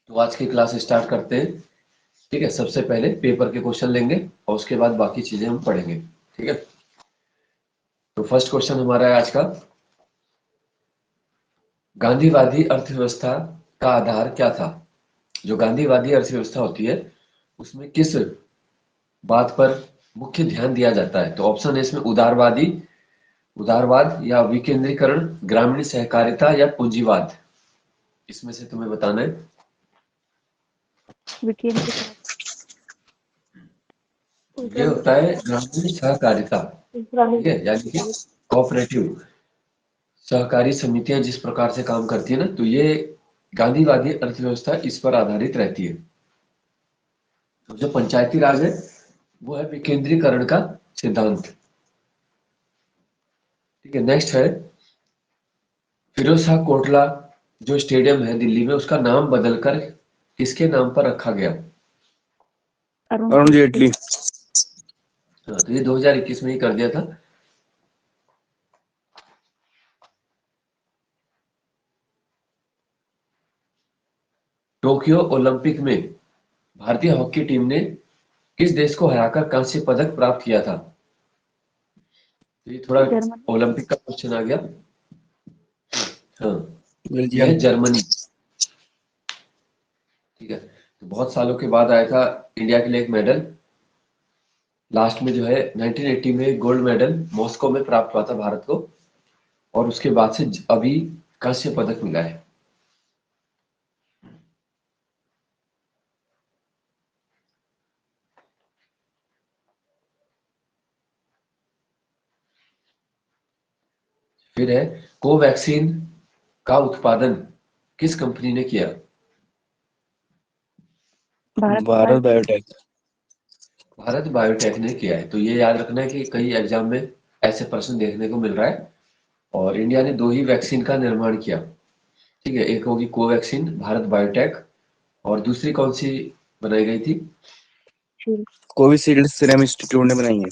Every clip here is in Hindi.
तो आज की क्लास स्टार्ट करते हैं। ठीक है, सबसे पहले पेपर के क्वेश्चन लेंगे और उसके बाद बाकी चीजें हम पढ़ेंगे। ठीक है, तो फर्स्ट क्वेश्चन हमारा है आज का, गांधीवादी अर्थव्यवस्था का आधार क्या था। जो गांधीवादी अर्थव्यवस्था होती है उसमें किस बात पर मुख्य ध्यान दिया जाता है। तो ऑप्शन है इसमें उदारवाद या विकेंद्रीकरण, ग्रामीण सहकारिता या पूंजीवाद। इसमें से तुम्हें बताना है। विकेंद्रीकरण। ये होता है ग्रामीण सहकारिता। ठीक है, यानी कि कोऑपरेटिव सहकारी समितियां जिस प्रकार से काम करती है ना, तो ये गांधीवादी अर्थव्यवस्था इस पर आधारित रहती है। तो जो पंचायती राज है वो है विकेंद्रीकरण का सिद्धांत। ठीक है, नेक्स्ट है फिरोज शाह कोटला जो स्टेडियम है दिल्ली में, उसका नाम बदलकर किसके नाम पर रखा गया। अरुण जेटली। हाँ, तो ये 2021 में ही कर दिया था। टोक्यो ओलंपिक में भारतीय हॉकी टीम ने किस देश को हराकर कांस्य पदक प्राप्त किया था। तो ये थोड़ा जर्मनी। ओलंपिक का क्वेश्चन आ गया। हाँ, यह बेल्जियम। है जर्मनी। ठीक है, तो बहुत सालों के बाद आया था इंडिया के लिए एक मेडल। लास्ट में जो है 1980 में गोल्ड मेडल मॉस्को में प्राप्त हुआ था भारत को, और उसके बाद से अभी कांस्य पदक मिला है। फिर है कोवैक्सीन का उत्पादन किस कंपनी ने किया। भारत बायोटेक। भारत बायोटेक ने किया है। तो ये याद रखना है कि कई एग्जाम में ऐसे प्रश्न देखने को मिल रहा है। और इंडिया ने 2 ही वैक्सीन का निर्माण किया। ठीक है, एक होगी कोवैक्सीन भारत बायोटेक, और दूसरी कौन सी बनाई गई थी। कोविशील्ड सीरम इंस्टीट्यूट ने बनाई है।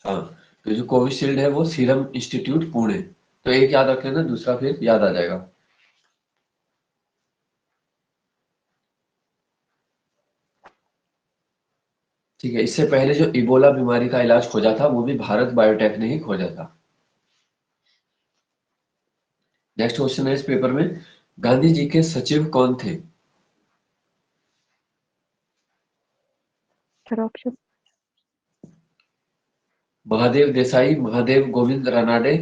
हाँ, तो जो कोविशील्ड है वो सीरम इंस्टीट्यूट पुणे। तो एक याद रख लेना, दूसरा फिर याद आ जाएगा। ठीक है, इससे पहले जो इबोला बीमारी का इलाज खोजा था वो भी भारत बायोटेक ने ही खोजा था। नेक्स्ट क्वेश्चन है इस पेपर में, गांधी जी के सचिव कौन थे। ऑप्शन। महादेव देसाई, महादेव गोविंद रानाडे,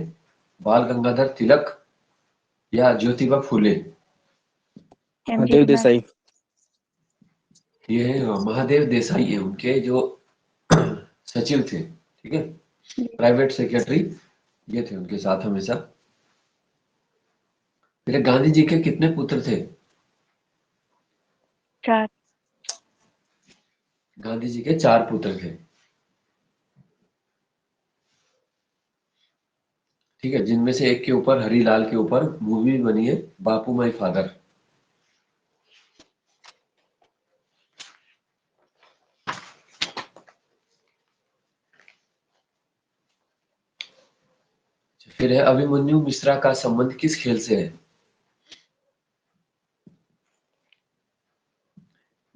बाल गंगाधर तिलक या ज्योतिबा फूले। महादेव देसाई। ये है महादेव देसाई है उनके जो सचिव थे। ठीक है, प्राइवेट सेक्रेटरी ये थे उनके साथ हमेशा। फिर गांधी जी के कितने पुत्र थे। 4। गांधी जी के 4 पुत्र थे। ठीक है, जिनमें से एक के ऊपर हरिलाल के ऊपर मूवी बनी है, बापू माई फादर। फिर है अभिमन्यु मिश्रा का संबंध किस खेल से है।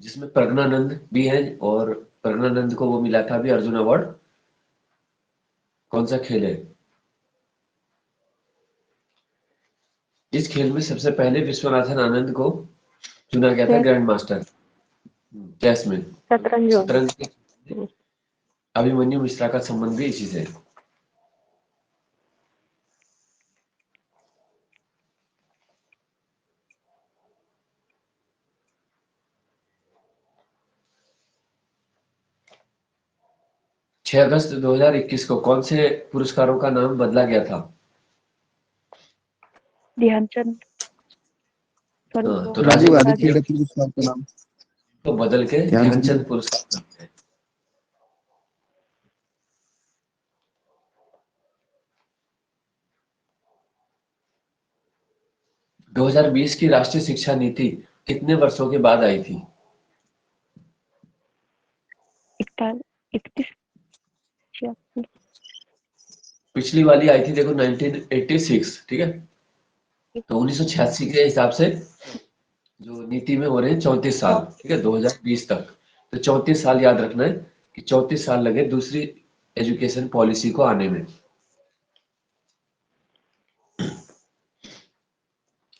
जिसमें प्रज्ञानंद भी है, और प्रज्ञानंद को वो मिला था अभी अर्जुन अवार्ड। कौन सा खेल है। इस खेल में सबसे पहले विश्वनाथन आनंद को चुना गया था ग्रैंड मास्टर चेस में। शतरंज के अभिमन्यु मिश्रा का संबंध भी इसी से है। छह अगस्त 2021 को कौन से पुरस्कारों का नाम बदला गया था। ध्यानचंद। हाँ, तो राजीव गांधी गांधी खेल पुरस्कार का नाम को बदल के ध्यानचंद पुरस्कार करते हैं। 2020 की राष्ट्रीय शिक्षा नीति कितने वर्षों के बाद आई थी। 31। पिछली वाली आई थी देखो 1986। ठीक है, तो 1986 के हिसाब से जो नीति में हो रहे हैं 34 साल, ठीक है, 2020 तक। तो 34 साल याद रखना है कि 34 साल लगे दूसरी एजुकेशन पॉलिसी को आने में।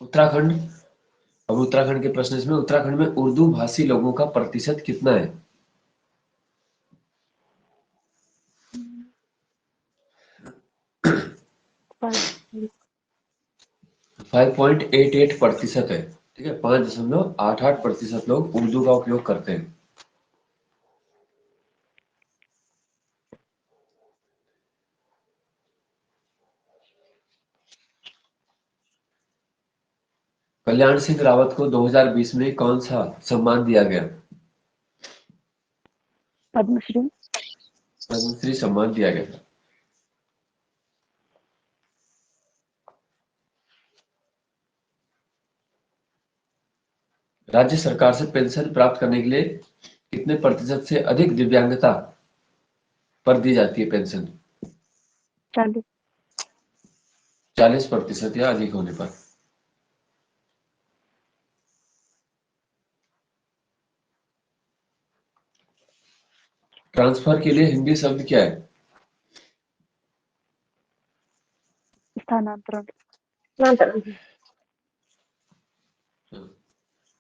उत्तराखंड, अब उत्तराखंड के प्रश्न इसमें, उत्तराखंड में उर्दू भाषी लोगों का प्रतिशत कितना है? 5.88% है, ठीक है, 5.88% लोग उर्दू का उपयोग करते हैं। कल्याण सिंह रावत को 2020 में कौन सा सम्मान दिया गया? पद्मश्री। पद्मश्री सम्मान दिया गया था। राज्य सरकार से पेंशन प्राप्त करने के लिए कितने प्रतिशत से अधिक दिव्यांगता पर दी जाती है पेंशन? 40। 40% या अधिक होने पर। ट्रांसफर के लिए हिंदी शब्द क्या है? स्थानांतरण।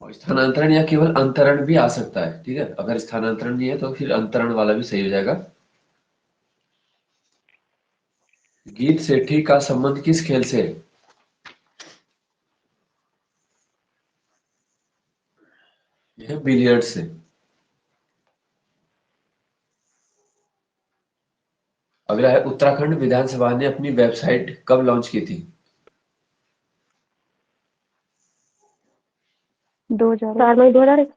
और स्थानांतरण या केवल अंतरण भी आ सकता है, ठीक है, अगर स्थानांतरण नहीं है तो फिर अंतरण वाला भी सही हो जाएगा। गीत सेठी का संबंध किस खेल से है? यह बिलियर्ड से। अगला है, उत्तराखंड विधानसभा ने अपनी वेबसाइट कब लॉन्च की थी? 2001।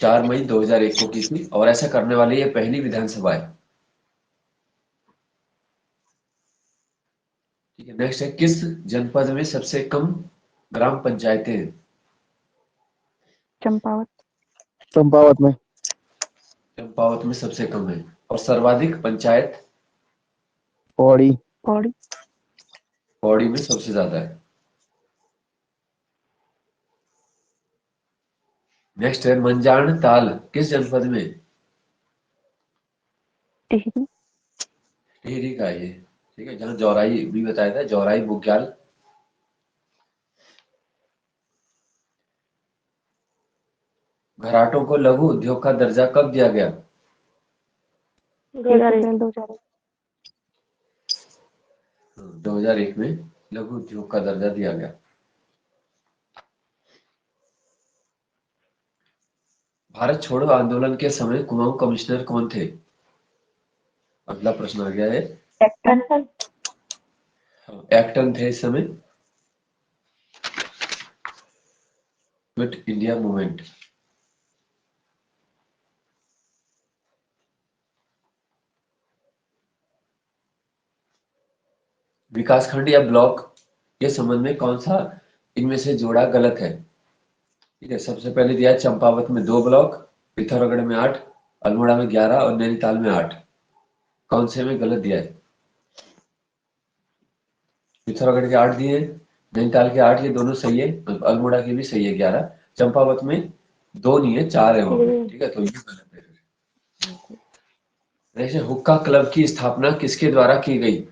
4 मई 2001 को की थी, और ऐसा करने वाली ये पहली विधानसभा है। ठीक है, नेक्स्ट है, किस जनपद में सबसे कम ग्राम पंचायतें हैं? चंपावत। चंपावत में। चंपावत में सबसे कम है। और सर्वाधिक पंचायत? पौड़ी। पौड़ी। पौड़ी में सबसे ज्यादा है। नेक्स्ट है, मंजाण ताल किस जनपद में? टिहरी। टिहरी का है ये, ठीक है, जहाँ जौराई भी बताया था, जौराई बुग्याल। घराटों को लघु उद्योग का दर्जा कब दिया गया? 1 अप्रैल 2001। 2001 में लघु उद्योग का दर्जा दिया गया। भारत छोड़ो आंदोलन के समय कुमाऊं कमिश्नर कौन थे? अगला प्रश्न आ गया है। एक्टन थे इस समय। Quit India movement. विकासखंड या ब्लॉक के संबंध में कौन सा इनमें से जोड़ा गलत है? ठीक है, सबसे पहले दिया है चंपावत में 2 ब्लॉक, पिथौरागढ़ में 8, अल्मोड़ा में 11 और नैनीताल में 8। कौन से में गलत दिया है? पिथौरागढ़ के 8 दिए, नैनीताल के 8, ये दोनों सही है, अल्मोड़ा के भी सही है 11। चंपावत में 2 नहीं है, 4 है वहां पे, ठीक है, तो ये गलत है। जैसे हुक्का क्लब की स्थापना किसके द्वारा की गई?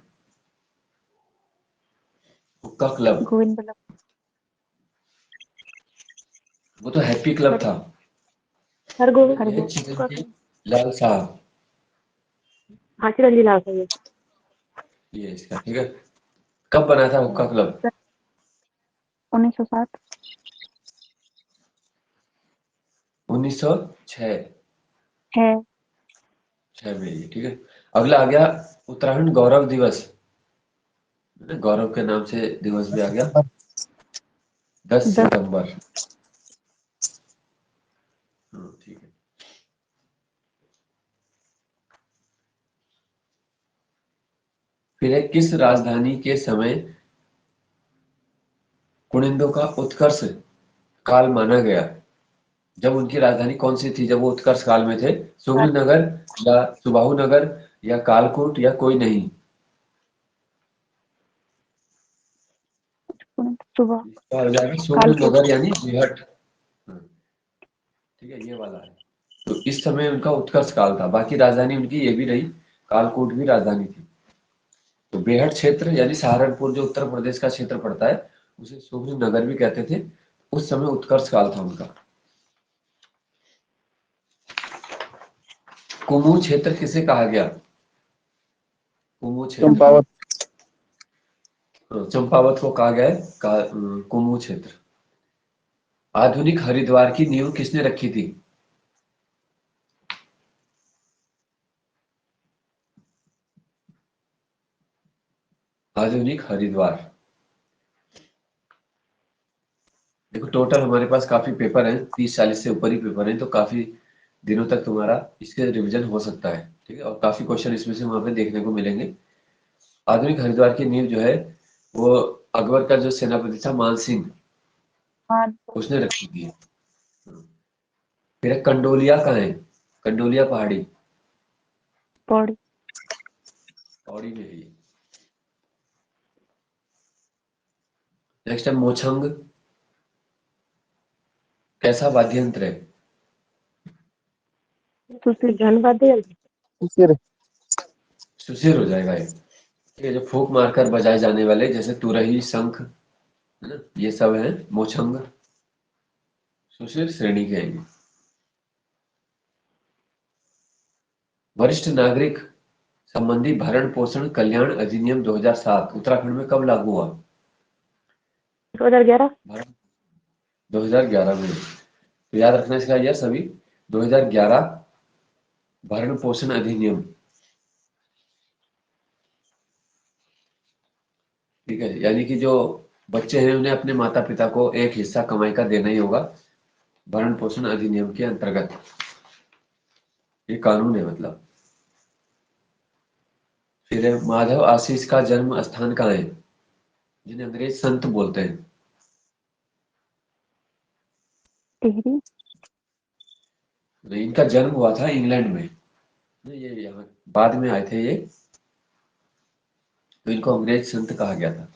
हुक्का क्लब, गोविंद बल्लभ। वो तो हैप्पी क्लब था। हरगोविंद। चिरंजीवी लाल साहब, हाँ, चिरंजीवी लाल साहब। ये इसका, ठीक है। कब बना था हुक्का क्लब? 1907। 1906। है। 6 में ये, ठीक है। अगला आ गया, उत्तराखंड गौरव दिवस, गौरव के नाम से दिवस भी आ गया, 10 10। सितंबर। ठीक है। फिर है, किस राजधानी के समय कुनिंदो का उत्कर्ष काल माना गया? जब उनकी राजधानी कौन सी थी जब वो उत्कर्ष काल में थे? सुगल नगर या सुबाहु नगर या कालकूट या कोई नहीं? सुबह इसका हो जाएगा सोमन कालकोट। नगर यानी बेहट। ठीक है, ये वाला है। तो इस समय उनका उत्कर्ष काल था। बाकी राजधानी उनकी ये भी रही, कालकोट भी राजधानी थी। तो बेहट क्षेत्र यानी सहारनपुर जो उत्तर प्रदेश का क्षेत्र पड़ता है, उसे शुभ्र नगर भी कहते थे। उस समय उत्कर्ष काल था उनका। कुमू क्षेत्र किसे कहा गया? कुमू क्षेत्र, चंपावत। चंपावत को कहा गया है कुमू क्षेत्र। आधुनिक हरिद्वार की नींव किसने रखी थी? आधुनिक हरिद्वार। देखो टोटल हमारे पास काफी पेपर हैं, 30-40 से ऊपर ही पेपर हैं, तो काफी दिनों तक तुम्हारा इसके रिवीजन हो सकता है। ठीक है, और काफी क्वेश्चन इसमें से वहां पे देखने को मिलेंगे। आधुनिक हरिद्वार की नींव जो है वो अकबर का जो सेनापति था मान सिंह, हाँ उसने रखी थी। फिर कंडोलिया कहाँ है? कंडोलिया पहाड़ी पौड़ी। पौड़ी में है ये। नेक्स्ट है मोछंग, कैसा वाद्य यंत्र है? दूसरी धनबाद है। फिर सुशीर हो जाएगा ये। ठीक है, जो फूंक मारकर बजाए जाने वाले, जैसे तुरही, शंख, है ना, ये सब है मोछंग, सुशीर श्रेणी के हैं ये। वरिष्ठ नागरिक संबंधी भरण पोषण कल्याण अधिनियम 2007 उत्तराखंड में कब लागू हुआ? 2011। 2011 में। तो याद रखना इसका यह सभी 2011 भरण पोषण अधिनियम। ठीक है, यानी कि जो बच्चे हैं उन्हें अपने माता पिता को एक हिस्सा कमाई का देना ही होगा, भरण पोषण अधिनियम के अंतर्गत। ये कानून है मतलब। फिर है, माधव आशीष का जन्म स्थान कहाँ है, जिन्हें अंग्रेज संत बोलते हैं? टिहरी। नहीं, इनका जन्म हुआ था इंग्लैंड में। ये यहाँ बाद में आए थे ये, तो इनको अंग्रेज संत कहा गया था।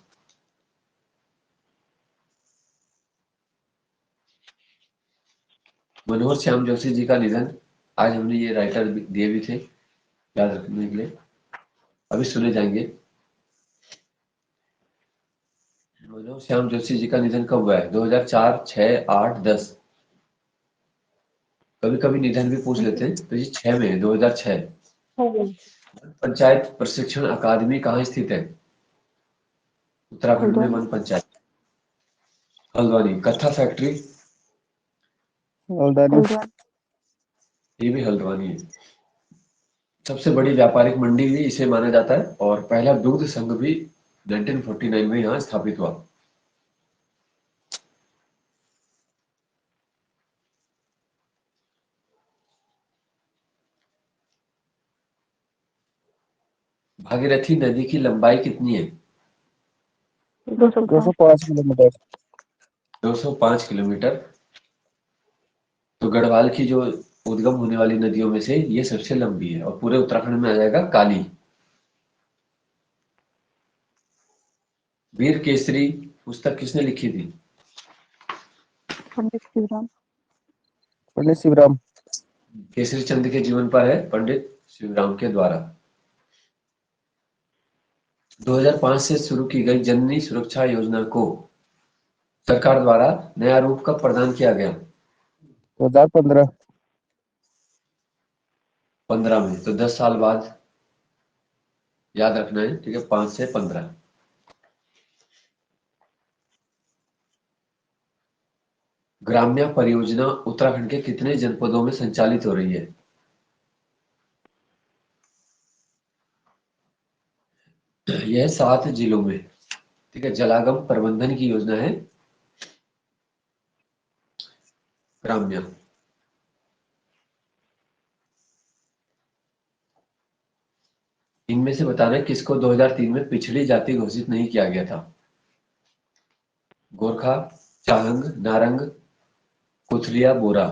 मनोहर श्याम जोशी जी का निधन, आज हमने ये राइटर दिए भी थे याद रखने के लिए, अभी सुने जाएंगे। मनोहर श्याम जोशी जी का निधन कब हुआ है? 2004, 6, 8, 10। कभी कभी निधन भी पूछ लेते हैं, तो ये 6 में है, 2006। पंचायत प्रशिक्षण अकादमी कहाँ स्थित है? उत्तराखंड में वन पंचायत। हल्द्वानी। कथा फैक्ट्री, हल्द्वानी। ये भी हल्द्वानी है। सबसे बड़ी व्यापारिक मंडी भी इसे माना जाता है, और पहला दुग्ध संघ भी 1949 में यहाँ स्थापित हुआ। भागीरथी नदी की लंबाई कितनी है? 205। 205 किलोमीटर। 205 किलोमीटर। तो गढ़वाल की जो उद्गम होने वाली नदियों में से ये सबसे लंबी है, और पूरे उत्तराखंड में आ जाएगा काली। वीर केसरी पुस्तक किसने लिखी थी? पंडित शिवराम। पंडित शिवराम। केसरी चंद के जीवन पर है, पंडित शिवराम के द्वारा। 2005 से शुरू की गई जननी सुरक्षा योजना को सरकार द्वारा नया रूप कब प्रदान किया गया? 2015। 15 में। तो 10 साल बाद याद रखना है। ठीक है, 5 से 15। ग्राम्य परियोजना उत्तराखंड के कितने जनपदों में संचालित हो रही है? यह 7 जिलों में। ठीक है, जलागम प्रबंधन की योजना है ग्राम्य। इनमें से बताना किसको 2003 में पिछड़ी जाति घोषित नहीं किया गया था? गोरखा, चाहंग, नारंग, कुथलिया, बोरा।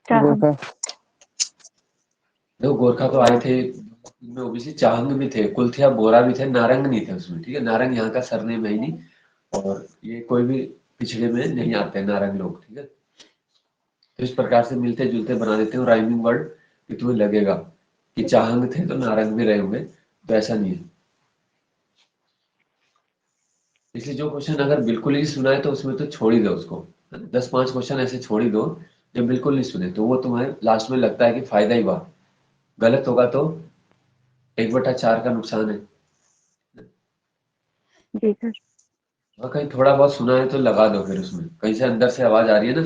चाहम। गोरखा। देखो गोरखा तो आए थे इनमें ओबीसी चाहंग भी थे, कुलथिया बोरा भी थे, नारंग नहीं थे उसमें, ठीक है। नारंग यहाँ का सरनेम है ही नहीं, और ये कोई भी पिछड़े में नहीं आते नारंग लोग, ठीक है। तो इस प्रकार से मिलते जुलते बना देते हो राइमिंग वर्ड कि तुम्हें लगेगा कि चाहंग थे तो नारंग भी रहे होंगे, तो ऐसा नहीं है। इसलिए जो क्वेश्चन अगर बिल्कुल ही सुना है तो उसमें तो छोड़ ही दो उसको, है ना? 10-5 क्वेश्चन ऐसे छोड़ ही दो जो बिल्कुल नहीं सुने, तो वो तुम्हें लास्ट में लगता है कि फायदा ही हुआ। गलत होगा तो 1/4 का नुकसान है। जी सर। और कहीं थोड़ा बहुत सुना है तो लगा दो, फिर उसमें कहीं से अंदर से आवाज आ रही है ना,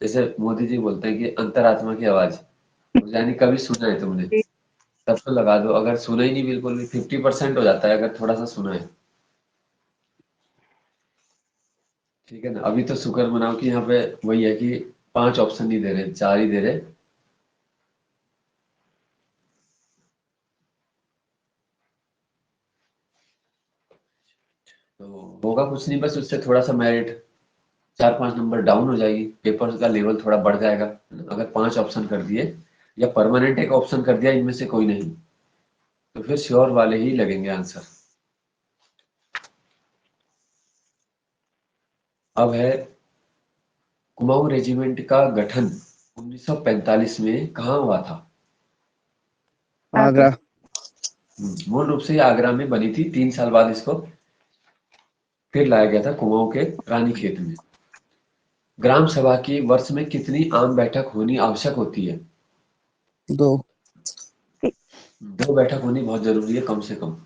जैसे मोदी जी बोलते हैं कि अंतरात्मा की आवाज, यानी कभी सुना है तुमने, जी। तब तो लगा दो। अगर सुना ही नहीं बिल्कुल भी, 50% हो जाता है अगर थोड़ा सा सुना है, ठीक है ना। अभी तो शुक्र मनाओ कि यहाँ पे वही है कि 5 ऑप्शन नहीं दे रहे, 4 ही दे रहे। तो होगा कुछ नहीं, बस उससे थोड़ा सा मेरिट 4-5 नंबर डाउन हो जाएगी, पेपर का लेवल थोड़ा बढ़ जाएगा, है ना? अगर 5 ऑप्शन कर दिए या परमानेंट एक ऑप्शन कर दिया इनमें से कोई नहीं, तो फिर श्योर वाले ही लगेंगे आंसर। अब है कुमाऊं रेजिमेंट का गठन 1945 में कहाँ हुआ था? आगरा। मूल रूप से ये आगरा में बनी थी, 3 साल बाद इसको फिर लाया गया था कुमाऊं के रानीखेत में। ग्राम सभा की वर्ष में कितनी आम बैठक होनी आवश्यक होती है? 2। 2 बैठक होनी बहुत जरूरी है कम से कम।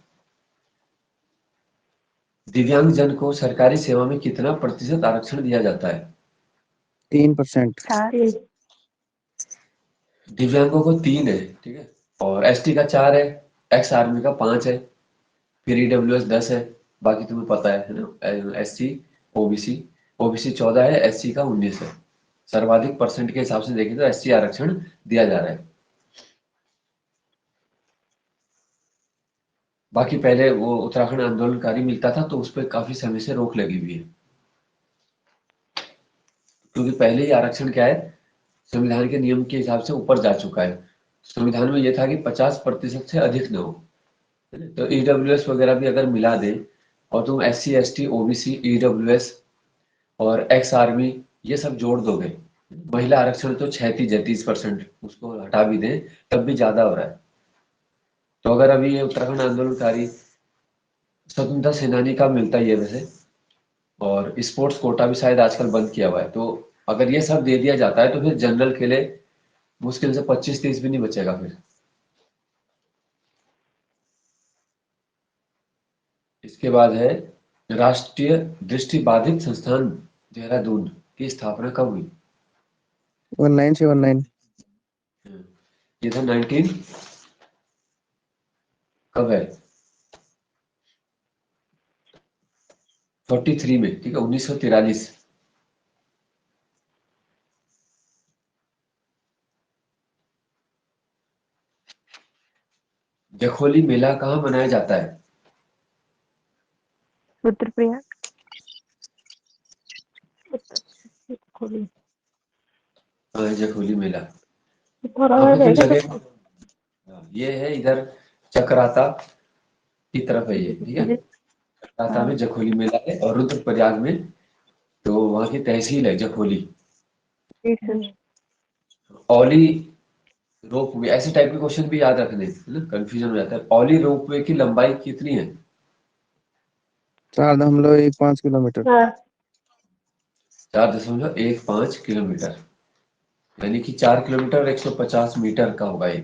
दिव्यांग जन को सरकारी सेवा में कितना प्रतिशत आरक्षण दिया जाता है? 3%। 4। दिव्यांगों को 3 है, ठीक है, और एसटी का 4 है, एक्स आर्मी का 5 है, फिर ईडब्ल्यूएस 10 है, बाकी तुम्हें पता है ना, एससी, ओबीसी, ओबीसी 14 है, एससी का 19 है। सर्वाधिक परसेंट के हिसाब से देखें तो एससी आरक्षण दिया जा रहा है। बाकी पहले वो उत्तराखंड आंदोलनकारी मिलता था तो उस पर काफी समय से रोक लगी हुई है, क्योंकि पहले ही आरक्षण क्या है, संविधान के नियम के हिसाब से ऊपर जा चुका है। संविधान में यह था कि 50% से अधिक न हो, है ना? तो ईडब्ल्यूएस वगैरह भी अगर मिला दे और तुम एससी एसटी ओबीसी ईडब्ल्यूएस और एक्स आर्मी ये सब जोड़ दोगे, महिला आरक्षण तो 36% उसको हटा भी दें तब भी ज्यादा हो रहा है। तो अगर अभी ये उत्तराखंड आंदोलनकारी स्वतंत्रता सेनानी का मिलता ही है वैसे, और स्पोर्ट्स कोटा भी शायद आजकल बंद किया हुआ है, तो अगर ये सब दे दिया जाता है तो फिर जनरल के लिए मुश्किल से 25-30 भी नहीं बचेगा फिर। इसके बाद है राष्ट्रीय दृष्टिबाधित संस्थान देहरादून की स्थापना कब हुई? 1979। ये था 19 कब है, 43 में, ठीक है, 1943। जखोली मेला कहाँ मनाया जाता है? रुद्रप्रयाग। खोली। कहाँ है जखोली मेला? थोड़ा वहां रह पे तो जाएगा लगेगा। हाँ, ये है इधर चक्राता की तरफ है ये, ठीक है। जी। चक्राता हाँ। में जखोली मेला है, और रुद्रप्रयाग में तो वहाँ की तहसील है जखोली। जी सर। औली रोपवे, ऐसे टाइप के क्वेश्चन भी याद रखने, है ना, कंफ्यूजन हो जाता है। औली रोपवे की लंबाई कितनी है? 4.15 किलोमीटर। हाँ। 4.15 किलोमीटर, यानी कि 4 किलोमीटर और 150 मीटर का होगा ये।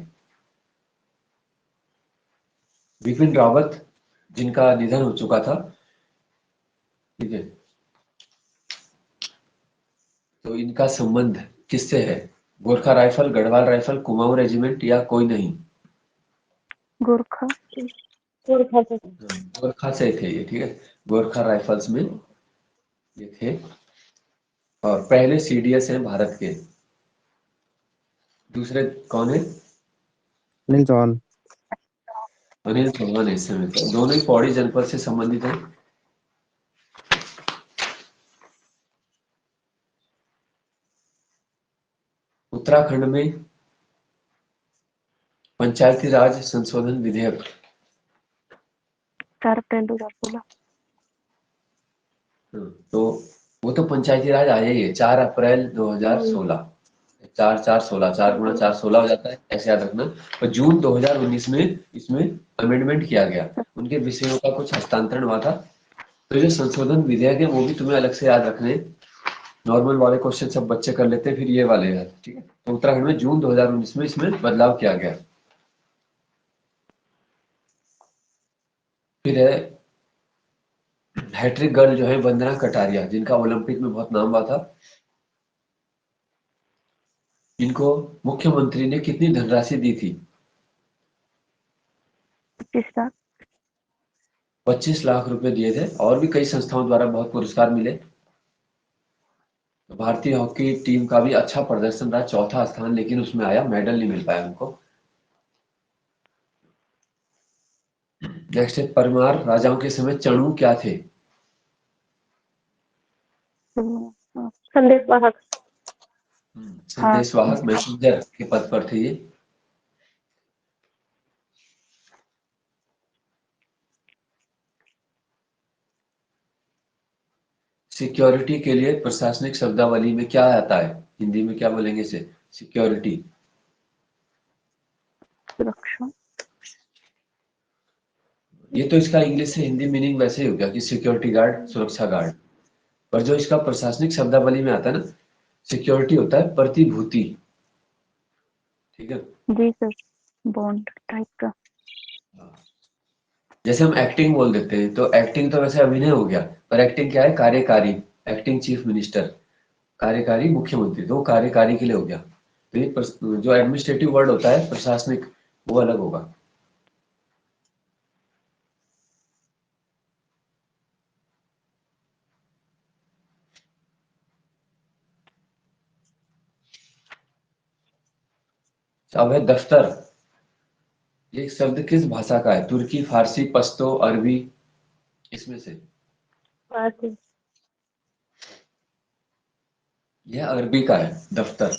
बिपिन रावत जिनका निधन हो चुका था, ठीक है, तो इनका संबंध किससे है? Gorkha rifle, Garhwal rifle, Kumaon regiment या कोई नहीं? गोरखा। गोरखा से। गोरखा से थे ये, ठीक है, गोरखा राइफल्स में ये थे, और पहले सीडीएस हैं भारत के। दूसरे कौन है? अनिल चौहान। अनिल चौहान है इस समय, तो दोनों ही पौड़ी जनपद से संबंधित हैं। उत्तराखंड में पंचायती राज संशोधन विधेयक 4 अप्रैल 2016। तो वो तो पंचायती राज आया ही है 4 अप्रैल 2016। 4 4 16, 4 गुणा 4 16 हो जाता है, ऐसे याद रखना। और जून 2019 में इसमें अमेंडमेंट किया गया, उनके विषयों का कुछ हस्तांतरण हुआ था। तो जो संशोधन विधेयक है वो भी तुम्हें अलग से याद रखने हैं। नॉर्मल वाले क्वेश्चन सब बच्चे कर लेते हैं, फिर ये वाले याद, ठीक है। तो उत्तराखंड में जून 2019 में इसमें बदलाव किया गया। फिर है हैट्रिक गर्ल जो है वंदना कटारिया, जिनका ओलंपिक में बहुत नाम हुआ था। इनको मुख्यमंत्री ने कितनी धनराशि दी थी? 25 लाख। 25 लाख रुपए दिए थे, और भी कई संस्थाओं द्वारा बहुत पुरस्कार मिले। तो भारतीय हॉकी टीम का भी अच्छा प्रदर्शन रहा, चौथा स्थान, लेकिन उसमें आया, मेडल नहीं मिल पाया उनको। नेक्स्ट है, परमार राजाओं के समय चणू क्या थे? संदेश वाहक। संदेशवाहक, मैसेंजर के पद पर थे ये। सिक्योरिटी के लिए प्रशासनिक शब्दावली में क्या आता है? हिंदी में क्या बोलेंगे इसे? सिक्योरिटी। सुरक्षा। ये तो इसका इंग्लिश से हिंदी मीनिंग वैसे ही हो गया कि सिक्योरिटी गार्ड, सुरक्षा गार्ड। पर जो इसका प्रशासनिक शब्दावली में आता है ना, सिक्योरिटी होता है प्रतिभूति, ठीक है। जी सर, बॉन्ड टाइप का। जैसे हम एक्टिंग बोल देते हैं, तो एक्टिंग तो वैसे अभिनय हो गया, पर एक्टिंग क्या है? कार्यकारी। एक्टिंग चीफ मिनिस्टर, कार्यकारी मुख्यमंत्री, तो वो कार्यकारी के लिए हो गया। तो ये जो एडमिनिस्ट्रेटिव वर्ड होता है प्रशासनिक, वो अलग होगा। अब है दफ्तर। ये शब्द किस भाषा का है? तुर्की, फारसी, पश्तो, अरबी, इसमें से? फारसी। यह अरबी का है, दफ्तर,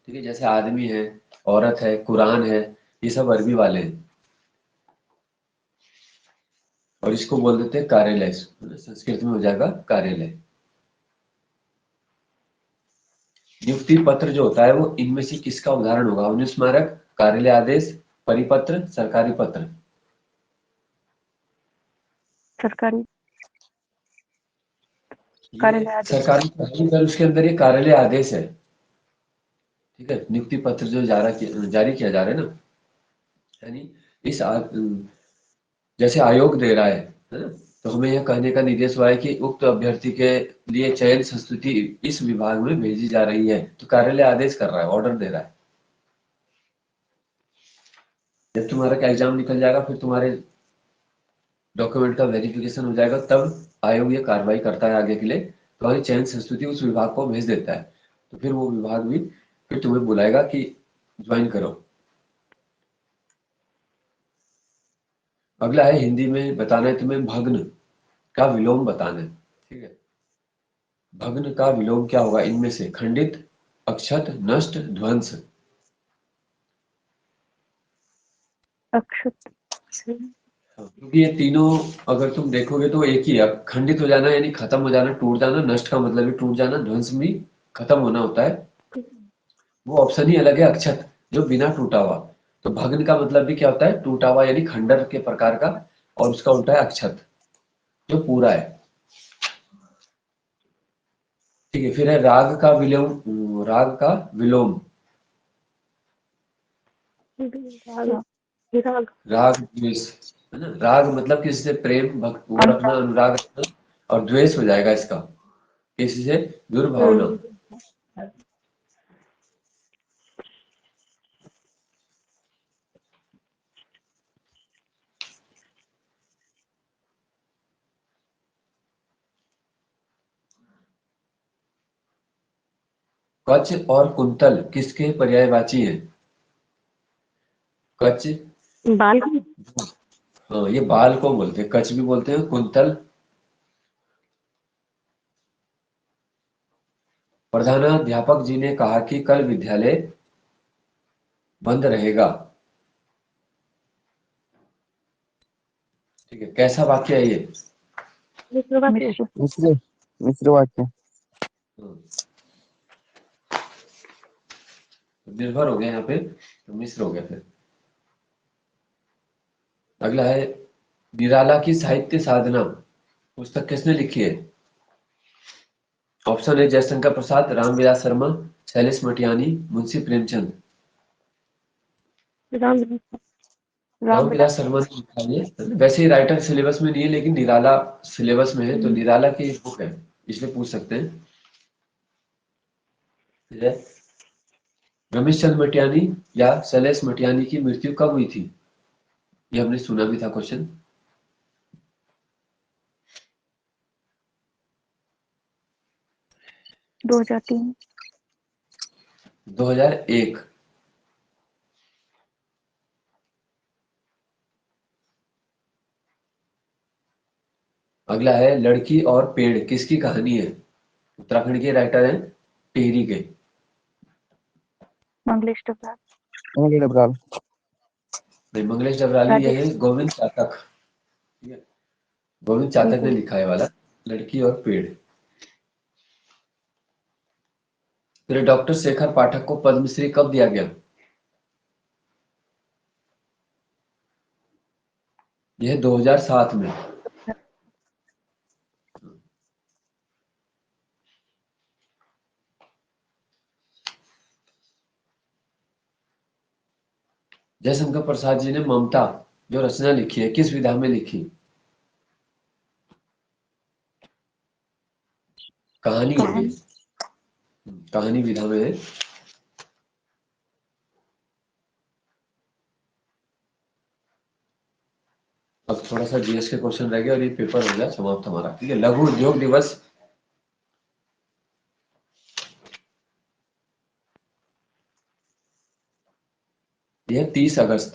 ठीक है। जैसे आदमी है, औरत है, कुरान है, ये सब अरबी वाले हैं। और इसको बोल देते हैं कार्यालय, संस्कृत में हो जाएगा कार्यालय। नियुक्ति पत्र जो होता है वो इनमें से किसका उदाहरण होगा? अनुस्मारक, कार्यालय आदेश, परिपत्र, सरकारी पत्र। सरकारी ये कार्यालय आदेश। सरकारी पत्र, पर उसके अंदर ये कार्यालय आदेश है, ठीक है। नियुक्ति पत्र जो जारी किया जा रहा है ना, यानी इस जैसे आयोग दे रहा है ना? तो हमें यह कहने का निर्देश हुआ है कि उक्त अभ्यर्थी के लिए चयन संस्तुति इस विभाग में भेजी जा रही है। तो कार्यालय आदेश कर रहा है, ऑर्डर दे रहा है। जब तुम्हारा का एग्जाम निकल जाएगा, फिर तुम्हारे डॉक्यूमेंट का वेरिफिकेशन हो जाएगा, तब आयोग ये कार्रवाई करता है आगे के लिए। तुम्हारी चयन संस्तुति उस विभाग को भेज देता है, तो फिर वो विभाग भी फिर तुम्हें बुलाएगा कि ज्वाइन करो। अगला है, हिंदी में बताना है तुम्हें, भग्न का विलोम बताना है, ठीक है। भग्न का विलोम क्या होगा इनमें से? खंडित, अक्षत, नष्ट, ध्वंस। अक्षत। क्योंकि ये तीनों अगर तुम देखोगे तो एक ही है। खंडित हो जाना यानी खत्म हो जाना, टूट जाना, नष्ट का मतलब भी टूट जाना, ध्वंस भी खत्म होना होता है। वो ऑप्शन ही अलग है, अक्षत, जो बिना टूटा हुआ। तो भग्न का मतलब भी क्या होता है? टूटा हुआ, यानी खंडर के प्रकार का। और उसका उल्टा है अक्षत, जो पूरा है, ठीक है। फिर है राग का विलोम, राग का विलोम। विराग। राग द्वेष, है ना? राग मतलब किसी से प्रेम भक्त वो रखना, अनुराग रखना। और द्वेष हो जाएगा इसका, किसी से दुर्भावना। कच और कुंतल किसके पर्यायवाची हैं? कच, बाल। हाँ, ये बाल को बोलते हैं, कच भी बोलते हैं, कुंतल। प्रधानाध्यापक जी ने कहा कि कल विद्यालय बंद रहेगा। ठीक है, कैसा वाक्य है ये? मिश्र मिश्र मिश्र वाक्य। हम्म, निर्भर हो गया यहाँ पे, तो मिश्र हो गया फिर। अगला है, निराला की साहित्य साधना पुस्तक किसने लिखी है? ऑप्शन है जयशंकर प्रसाद, रामविलास शर्मा, शैलेश मटियानी, मुंशी प्रेमचंद। राम रामविलास शर्मा ने लिखा है ये। वैसे ही राइटर सिलेबस में नहीं है, लेकिन निराला सिलेबस में है, तो निराला की एक बुक है, इसलिए पूछ सकते हैं। ठीक है, रमेश चंद्र मटियानी या शैलेश मटियानी की मृत्यु कब हुई थी? ये हमने सुना भी था क्वेश्चन। 2003 2001। अगला है, लड़की और पेड़ किसकी कहानी है? उत्तराखंड के राइटर हैं, टिहरी के। मंगलेश डबराल मंगल डबराल। नहीं, मंगलेश डबराली ये है गोविंद चातक। ठीक है, गोविंद चातक ने लिखा है वाला लड़की और पेड़। फिर डॉक्टर शेखर पाठक को पद्मश्री कब दिया गया? यह 2007 में। जयशंकर प्रसाद जी ने ममता जो रचना लिखी है, किस विधा में लिखी? कहानी है ये, कहानी विधा में है। अब थोड़ा सा जीएस के क्वेश्चन रह गया और ये पेपर हो गया समाप्त हमारा। ठीक है, लघु उद्योग दिवस यह 30 अगस्त।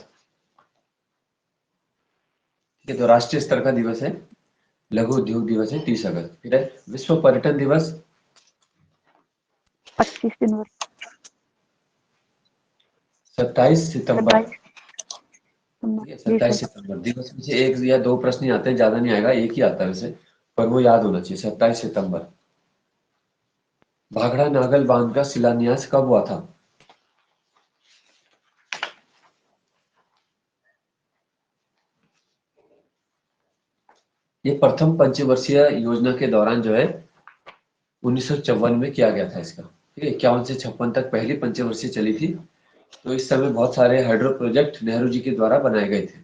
ठीक है, तो राष्ट्रीय स्तर का दिवस है, लघु उद्योग दिवस है 30 अगस्त। फिर है विश्व पर्यटन दिवस 25 जनवरी 27 सितंबर। 27 27 सितंबर दिवस में से एक या दो प्रश्न ही आते हैं, ज्यादा नहीं आएगा, एक ही आता है वैसे, पर वो याद होना चाहिए। 27 सितंबर। भाखड़ा नागल बांध का शिलान्यास कब हुआ था? ये प्रथम पंचवर्षीय योजना के दौरान जो है 1954 में किया गया था इसका। ठीक है, 51 से 56 तक पहली पंचवर्षीय चली थी। तो इस समय बहुत सारे हाइड्रो प्रोजेक्ट नेहरू जी के द्वारा बनाए गए थे।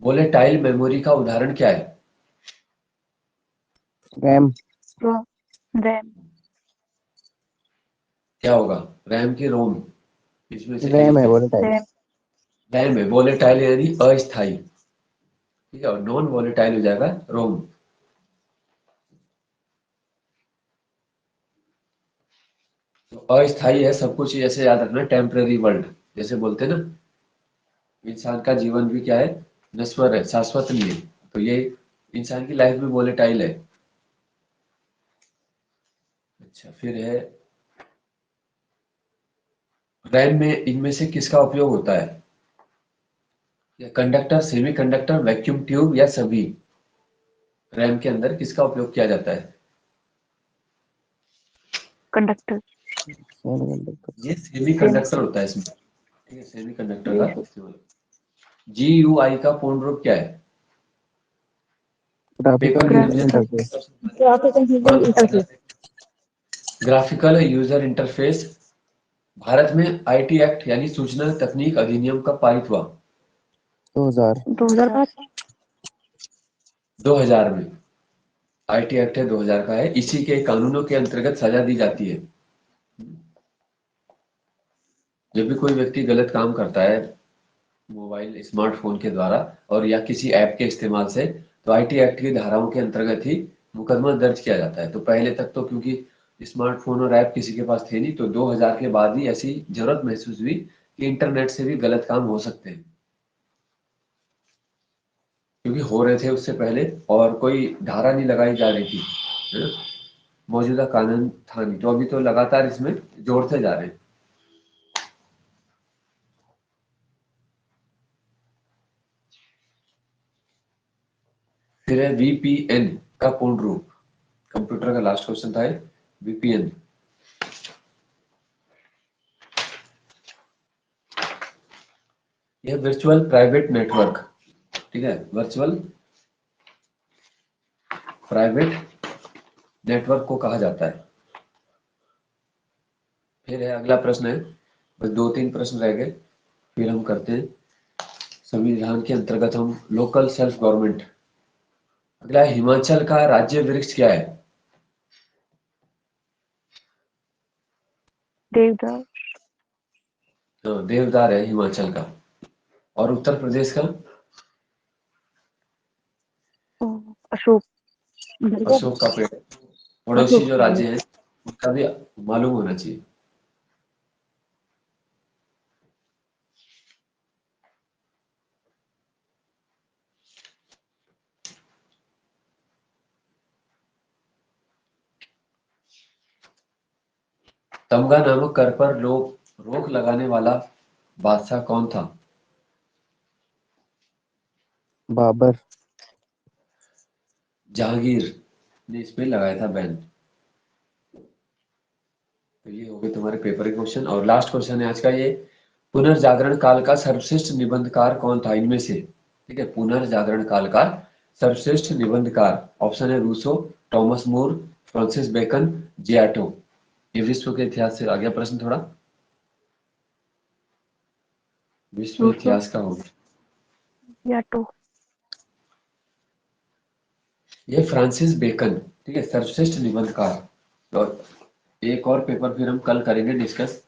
वोलेटाइल मेमोरी का उदाहरण क्या है? रैम। रैम क्या होगा? रैम की रोम, इसमें से रैम एक है है। बोले टाइप। रैम रैम है, वोलेटाइल यानी अस्थाई। ठीक है, और नॉन वोलेटाइल हो जाएगा रोम। तो अस्थाई है सब कुछ, ऐसे याद रखना, टेम्पररी वर्ल्ड जैसे बोलते हैं ना, इंसान का जीवन भी क्या है, नश्वर है, शाश्वत नहीं है। तो ये इंसान की लाइफ में वोलेटाइल है। अच्छा, फिर है रैम में इनमें से किसका उपयोग होता है? या कंडक्टर, सेमीकंडक्टर, वैक्यूम ट्यूब या सभी? रैम के अंदर किसका उपयोग किया जाता है? कंडक्टर ये सेमीकंडक्टर होता है इसमें। ठीक है, सेमीकंडक्टर का सेमी इस्तेमाल। GUI का पूर्ण रूप क्या है? Graphical paper user revision interface. Graphical user interface graphical user interface Bharat में आईटी एक्ट यानी सूचना तकनीक अधिनियम कब पारित हुआ? 2000। 2005 2000 में। आईटी एक्ट है 2000 का है, इसी के कानूनों के अंतर्गत सजा दी जाती है जब भी कोई व्यक्ति गलत काम करता है मोबाइल स्मार्टफोन के द्वारा और या किसी ऐप के इस्तेमाल से, तो आईटी एक्ट की धाराओं के अंतर्गत ही मुकदमा दर्ज किया जाता है। तो पहले तक तो क्योंकि स्मार्टफोन और ऐप किसी के पास थे नहीं, तो 2000 के बाद ही ऐसी जरूरत महसूस हुई कि इंटरनेट से भी गलत काम हो सकते हैं, क्योंकि हो रहे थे उससे पहले और कोई धारा नहीं लगाई जा रही थी, है ना? मौजूदा कानून था नहीं, तो अभी तो लगातार इसमें जोड़ते जा रहे हैं। फिर है VPN का पूर्ण रूप। कंप्यूटर का लास्ट क्वेश्चन था ये, VPN। यह वर्चुअल प्राइवेट नेटवर्क, ठीक है, वर्चुअल प्राइवेट नेटवर्क को कहा जाता है। फिर है अगला प्रश्न है, बस 2-3 प्रश्न रह गए फिर हम करते हैं संविधान के अंतर्गत हम लोकल सेल्फ गवर्नमेंट। अगला है, हिमाचल का राज्य वृक्ष क्या है? देवदार। देवदार है हिमाचल का। और उत्तर प्रदेश का? अशोक। बरगद। अशोक का पेड़। पड़ोसी अशोक जो का राज्य है उसका भी मालूम होना चाहिए। तमगा नामक कर पर रोक लगाने वाला बादशाह कौन था? बाबर। जहांगीर ने इस पे लगाया था बैन। तो ये हो गए तुम्हारे पेपर के क्वेश्चन। और लास्ट क्वेश्चन है आज का ये, पुनर्जागरण काल का सर्वश्रेष्ठ निबंधकार कौन था इनमें से? ठीक है, पुनर्जागरण काल का सर्वश्रेष्ठ निबंधकार, ऑप्शन है रूसो, टॉमस मोर, फ्रांसिस बेकन, जियाटो। ये विश्व के इतिहास से आ गया प्रश्न थोड़ा, विश्व रूसो इतिहास का होगा। या टो। ये फ्रांसिस बेकन, ठीक है, सर्वश्रेष्ठ निबंधकार। और एक और पेपर फिर हम कल करेंगे डिस्कस।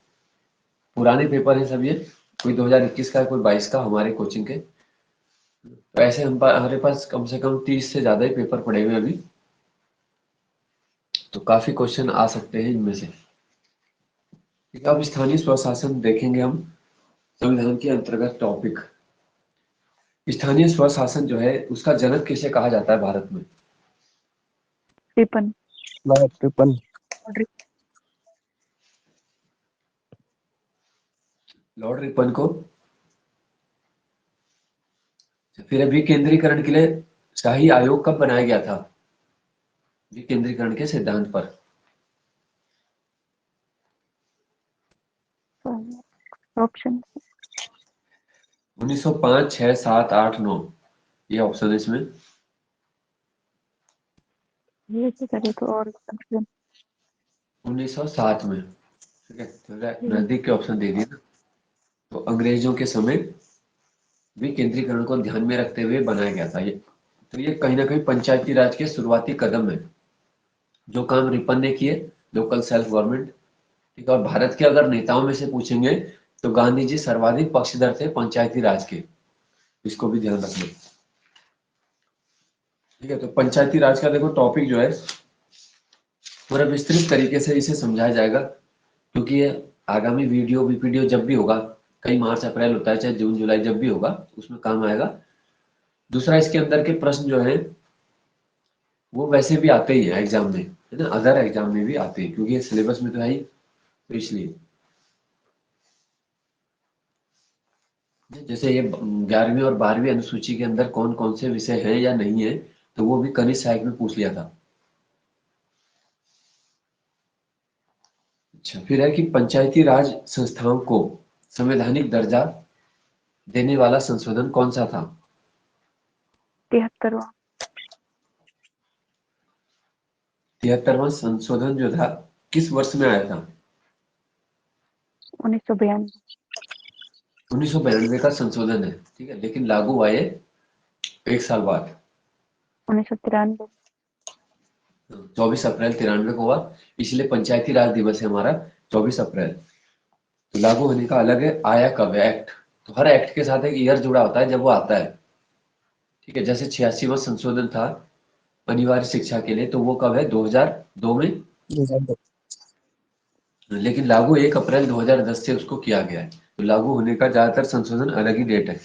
पुराने पेपर है सब ये, कोई 2021 का है, कोई 22 का, हमारे कोचिंग के। तो ऐसे हमारे पास कम से कम 30 से ज्यादा ही पेपर पड़े हुए अभी, तो काफी क्वेश्चन आ सकते हैं इनमें से। ठीक है, अब स्थानीय स्वशासन देखेंगे हम, संविधान के अंतर्गत टॉपिक। स्थानीय स्वशासन जो है उसका जनक किसे कहा जाता है भारत में? Ripon. Lord Ripon. Lord Ripon को। फिर विकेंद्रीकरण के लिए शाही आयोग कब बनाया गया था, विकेंद्रीकरण के सिद्धांत पर? ऑप्शन 1905, 6, 7, 8, 9, ये ऑप्शन है इसमें। ये से करे तो और कंफ्यूजन। 1907 में, ठीक है, तो नजदीक के ऑप्शन दे दिए ना। तो अंग्रेजों के समय विकेंद्रीकरण को ध्यान में रखते हुए बनाया गया था ये। तो ये कहीं ना कहीं पंचायती राज के शुरुआती कदम है, जो काम रिपन ने किए, लोकल सेल्फ गवर्नमेंट। ठीक है, और भारत के अगर नेताओं में से पूछेंगे तो गांधी जी सर्वाधिक पक्षधर थे पंचायती राज के, इसको भी ध्यान रखना। ठीक है, तो पंचायती राज का देखो टॉपिक जो है पूरा विस्तृत तरीके से इसे समझाया जाएगा, क्योंकि ये आगामी वीडियो वीडियो जब भी होगा, कई मार्च अप्रैल होता है, चाहे जून जुलाई, जब भी होगा उसमें काम आएगा। दूसरा, इसके अंदर के प्रश्न जो है वो वैसे भी आते ही है एग्जाम में, है ना, अदर एग्जाम में भी आते हैं, क्योंकि ये सिलेबस में तो है ही, तो इसलिए। जैसे ये 11वीं और 12वीं अनुसूची के अंदर कौन कौन से विषय हैं या नहीं है, तो वो भी कनिष्ठ सहायक में पूछ लिया था। अच्छा, फिर है कि पंचायती राज संस्थाओं को संवैधानिक दर्जा देने वाला संशोधन कौन सा था? 73वां। 73वां संशोधन जो था किस वर्ष में आया था? 1992। 1992 का संशोधन है, ठीक है, लेकिन लागू हुआ ये 1 साल बाद, 1993। 24 अप्रैल 93 को हुआ। इसलिए पंचायती राज दिवस है हमारा 24 अप्रैल। तो लागू होने का अलग है, आया कब है एक्ट, तो हर एक्ट के साथ एक ईयर जुड़ा होता है जब वो आता है। ठीक है, जैसे 86वां संशोधन था अनिवार्य शिक्षा के लिए, तो वो कब है? 2002 में। 2002। लेकिन लागू 1 अप्रैल 2010 से उसको किया गया है, तो लागू होने का ज्यादातर संशोधन अलग ही डेट है।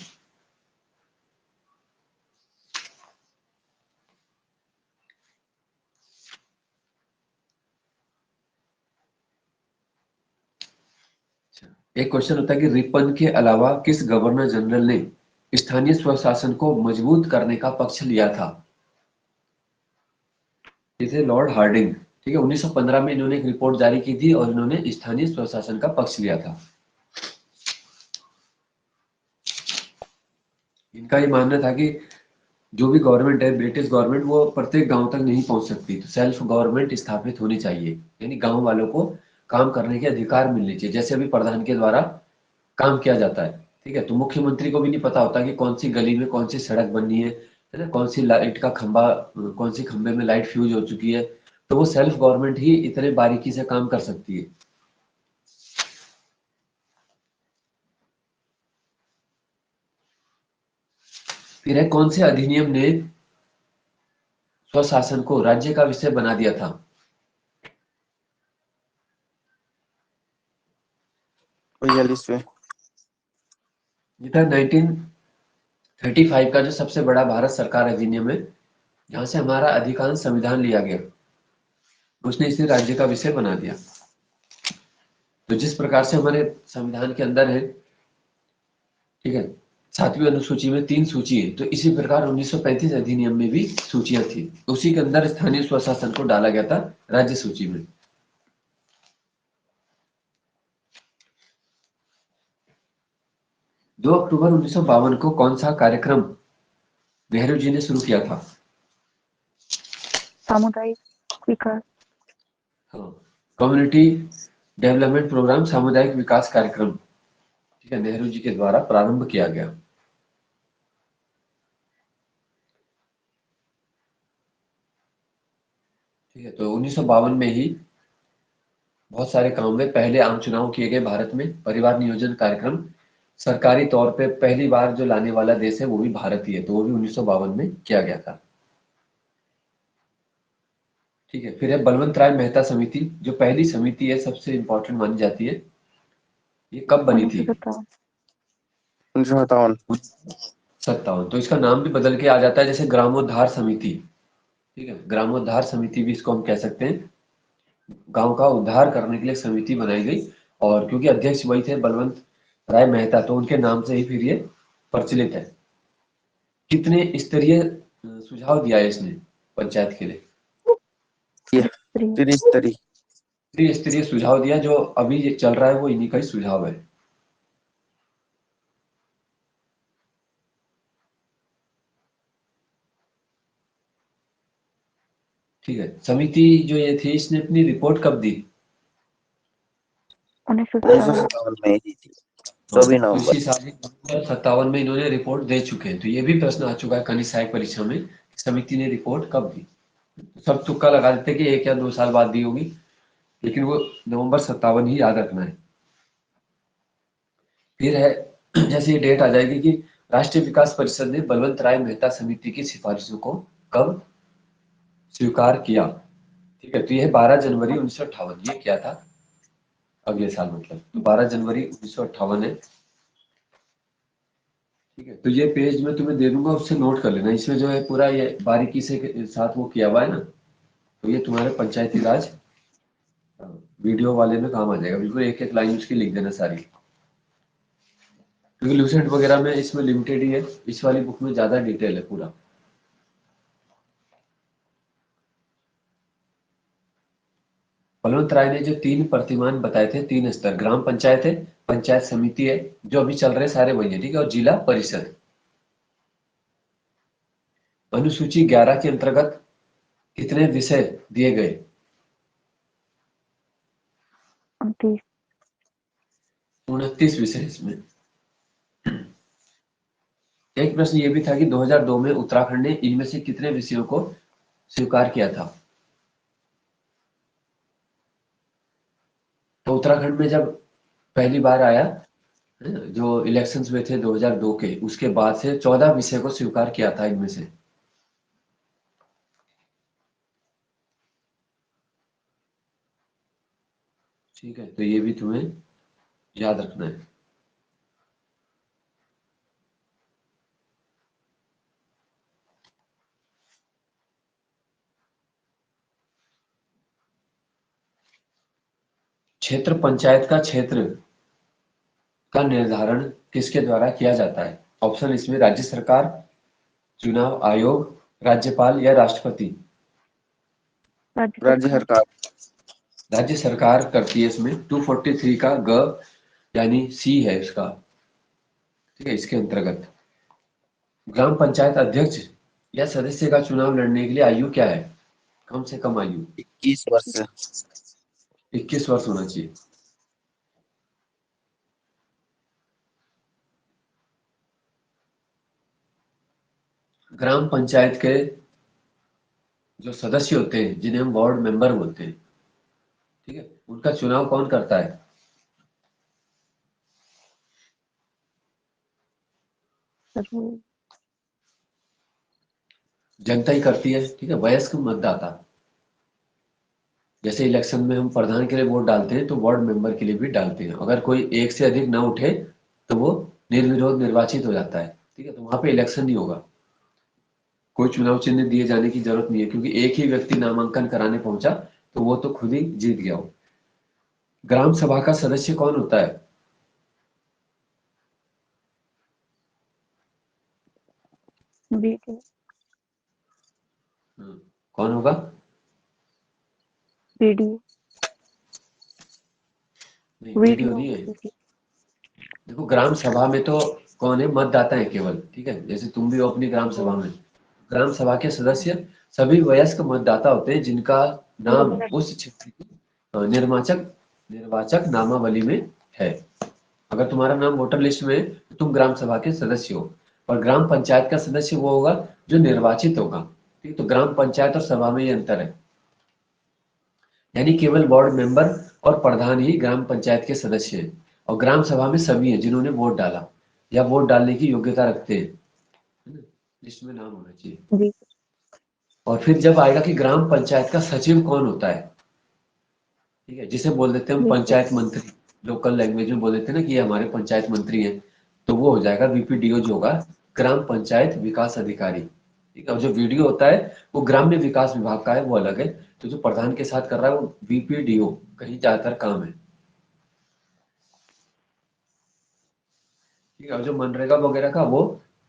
एक क्वेश्चन होता है कि रिपन के अलावा किस गवर्नर जनरल ने स्थानीय स्वशासन को मजबूत करने का पक्ष लिया था? ये थे लॉर्ड हार्डिंग। ठीक है, 1915 में इन्होंने एक रिपोर्ट जारी की थी और इन्होंने स्थानीय स्वशासन का पक्ष लिया था। इनका ये मानना था कि जो भी गवर्नमेंट है, ब्रिटिश गवर्नमेंट, वो प्रत्येक गांव तक नहीं पहुंच सकती, तो सेल्फ गवर्नमेंट स्थापित होनी चाहिए, यानी गांव वालों को काम करने के अधिकार मिलने चाहिए, जैसे अभी प्रधान के द्वारा काम किया जाता है। ठीक है, तो मुख्यमंत्री को भी नहीं पता होता कि कौन सी गली में कौन सी सड़क बननी है ना, कौन सी लाइट का खंबा, कौन सी खंबे में लाइट फ्यूज हो चुकी है, तो वो सेल्फ गवर्नमेंट ही इतने बारीकी से काम कर सकती है। फिर है, कौन से अधिनियम ने स्वशासन को राज्य का विषय बना दिया था? 42वें। ये था 1935 का जो सबसे बड़ा भारत सरकार अधिनियम है, जहां से हमारा अधिकांश संविधान लिया गया, उसने इसे राज्य का विषय बना दिया। तो जिस प्रकार से हमारे संविधान के अंदर है, ठीक है, 7वीं अनुसूची में 3 सूची है, तो इसी प्रकार 1935 अधिनियम में भी सूचियां थी, उसी के अंदर स्थानीय स्वशासन को डाला गया था राज्य सूची में। 2 अक्टूबर 1952 को कौन सा कार्यक्रम नेहरू जी ने शुरू किया था? सामुदायिक विकास। हाँ, कम्युनिटी डेवलपमेंट प्रोग्राम, सामुदायिक विकास कार्यक्रम, ठीक है, नेहरू जी के द्वारा प्रारंभ किया गया। ठीक है, तो 1952 में ही बहुत सारे काम में पहले आम चुनाव किए गए भारत में। परिवार नियोजन कार्यक्रम सरकारी तौर पे पहली बार जो लाने वाला देश है वो भी भारत ही है, तो वो भी 1952 में किया गया था। ठीक है, फिर है बलवंत राय मेहता समिति, जो पहली समिति है, सबसे इंपॉर्टेंट मानी जाती है, ये कब बनी थी? 1957। 1957। 57। तो इसका नाम भी बदल के आ जाता है, जैसे ग्रामोद्धार समिति। ठीक है, ग्रामोद्धार समिति भी इसको हम कह सकते हैं, गांव का उद्धार करने के लिए समिति बनाई गई, और क्योंकि अध्यक्ष वही थे बलवंत राय मेहता, तो उनके नाम से ही फिर ये प्रचलित है। कितने स्तरीय सुझाव दिया है इसने पंचायत के लिए? त्रिस्तरीय। त्रिस्तरीय सुझाव दिया, जो अभी ये चल रहा है वो इन्हीं का ही सुझाव है। ठीक है, समिति जो ये थी, इसने अपनी रिपोर्ट कब दी? 1957। 1957 में ही थी, हाँ, 24 तो नवंबर। इसी साल 57 में इन्होंने रिपोर्ट दे चुके हैं। तो ये भी प्रश्न आ चुका है कनिष्ठ सहायक परीक्षा में, समिति ने रिपोर्ट कब दी। सब तुक्का लगा देते हैं कि 1 या 2 साल बाद दी होगी, लेकिन वो नवंबर 57 ही याद रखना है। फिर है, जैसे ये डेट आ जाएगी कि राष्ट्रीय विकास परिषद ने बलवंत राय मेहता समिति की सिफारिशों को कब स्वीकार किया? ठीक है, तो ये 12 जनवरी 1958, ये क्या था? अगले साल मतलब, तो 12 जनवरी 1958 है। ठीक है, तो ये पेज मैं तुम्हें दे दूंगा, उससे नोट कर लेना, इसमें जो है पूरा ये बारीकी से साथ वो किया हुआ है ना, तो ये तुम्हारे पंचायती राज वीडियो वाले में काम आ जाएगा, बिल्कुल एक एक लाइन उसकी लिख देना सारी, क्योंकि लूसेंट वगैरह में इसमें लिमिटेड ही है, इस वाली बुक में ज्यादा डिटेल है पूरा। बलवंत राय ने जो 3 प्रतिमान बताए थे, 3 स्तर, ग्राम पंचायत है, पंचायत समिति है, जो अभी चल रहे सारे वही है, ठीक है, और जिला परिषद। अनुसूची 11 के अंतर्गत कितने विषय दिए गए? 29। 29 विषय इसमें। एक प्रश्न ये भी था कि 2002 में उत्तराखंड ने इनमें से कितने विषयों को स्वीकार किया था? तो उत्तराखंड में जब पहली बार आया, जो इलेक्शंस में थे 2002 के, उसके बाद से 14 विषय को स्वीकार किया था इनमें से। ठीक है, तो ये भी तुम्हें याद रखना है। क्षेत्र पंचायत का क्षेत्र का निर्धारण किसके द्वारा किया जाता है? ऑप्शन इसमें राज्य सरकार, चुनाव आयोग, राज्यपाल या राष्ट्रपति। राज्य सरकार। राज्य सरकार करती है। इसमें 243 का ग यानी सी है इसका, ठीक है। इसके अंतर्गत ग्राम पंचायत अध्यक्ष या सदस्य का चुनाव लड़ने के लिए आयु क्या है? कम से कम आयु 21 वर्ष। 21 वर्ष होना चाहिए। ग्राम पंचायत के जो सदस्य होते हैं, जिन्हें हम वार्ड मेंबर बोलते हैं, ठीक है, उनका चुनाव कौन करता है? जनता ही करती है, ठीक है। वयस्क मतदाता, जैसे इलेक्शन में हम प्रधान के लिए वोट डालते हैं तो वार्ड मेंबर के लिए भी डालते हैं। अगर कोई एक से अधिक ना उठे तो वो निर्विरोध निर्वाचित हो जाता है, ठीक है। तो वहां पे इलेक्शन नहीं होगा, कोई चुनाव चिन्ह दिए जाने की जरूरत नहीं है, क्योंकि एक ही व्यक्ति नामांकन कराने पहुंचा तो वो तो खुद ही जीत गया हो। ग्राम सभा का सदस्य कौन होता है? वीडियो कौन होगा? वीडियो नहीं, वीडियो नहीं है। देखो, ग्राम सभा में तो कौन है? मतदाता है केवल, ठीक है। जैसे तुम भी हो अपनी ग्राम सभा में। ग्राम सभा के सदस्य सभी वयस्क मतदाता होते हैं जिनका नाम उस क्षेत्र की निर्वाचक निर्वाचक नामावली में है। अगर तुम्हारा नाम वोटर लिस्ट में है तो तुम ग्राम सभा के सदस्य हो। और ग्राम पंचायत का सदस्य वो होगा जो निर्वाचित होगा, ठीक है। तो ग्राम पंचायत और सभा में ये अंतर है, यानी केवल वार्ड मेंबर और प्रधान ही ग्राम पंचायत के सदस्य हैं, और ग्राम सभा में सभी हैं जिन्होंने वोट डाला या वोट डालने की योग्यता रखते हैं, है ना? लिस्ट में नाम होना चाहिए। और फिर जब आएगा कि ग्राम पंचायत का सचिव कौन होता है, ठीक है, जिसे बोल देते हैं हम पंचायत मंत्री, लोकल लैंग्वेज में बोल देते हैं ना कि ये हमारे पंचायत मंत्री हैं, तो वो हो जाएगा वीपीडीओ, जो होगा ग्राम पंचायत विकास अधिकारी, ठीक है। और जो वीडियो होता है वो ग्राम्य विकास विभाग का है, वो अलग है। तो जो प्रधान के साथ कर रहा है वो वीपीडीओ कहीं ज्यादातर काम है, ठीक है। और जो मनरेगा वगैरह का वो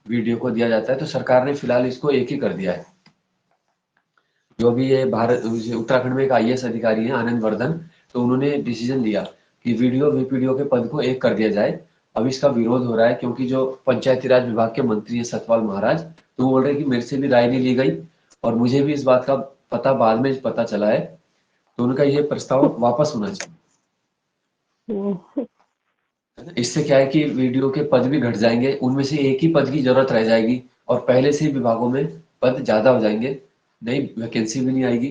वीडियो को दिया जाता है। तो सरकार ने फिलहाल इसको एक ही कर दिया है। जो भी ये भारत उत्तराखंड में एक आईएएस अधिकारी है आनंद वर्धन, तो उन्होंने डिसीजन लिया कि वीडियो वीपीडीओ के पद को एक कर दिया जाए। अब इसका विरोध हो रहा है क्योंकि जो पंचायती राज विभाग के मंत्री है सतपाल महाराज, तो वो बोल रहे हैं कि मेरे से भी राय नहीं ली गई और मुझे भी इस बात का पता बाद में पता चला है, तो उनका ये प्रस्ताव वापस होना चाहिए। इससे क्या है कि वीडियो के पद भी घट जाएंगे, उनमें से एक ही पद की जरूरत रह जाएगी और पहले से ही विभागों में पद ज्यादा हो जाएंगे, नई वैकेंसी भी नहीं आएगी,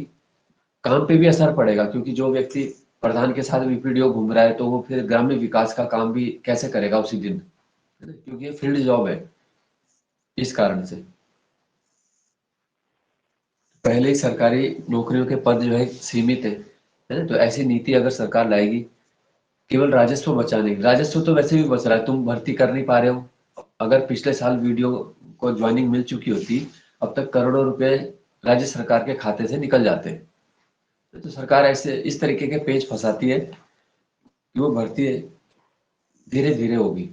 काम पे भी असर पड़ेगा। क्योंकि जो व्यक्ति प्रधान के साथ वीपीडीओ घूम रहा है तो वो फिर ग्राम्य विकास का काम भी कैसे करेगा उसी दिन, है ना? क्योंकि ये फील्ड जॉब है, इस कारण से पहले ही सरकारी नौकरियों के पद जो है सीमित है ना? तो ऐसी नीति अगर सरकार लाएगी केवल राजस्व बचाने की, राजस्व तो वैसे भी बच रहा है, तुम भर्ती कर नहीं पा रहे हो। अगर पिछले साल वीडियो को ज्वाइनिंग मिल चुकी होती, अब तक करोड़ों रुपए राज्य सरकार के खाते से निकल जाते। तो सरकार ऐसे इस तरीके के पेज फंसाती है कि वो भर्ती धीरे धीरे होगी।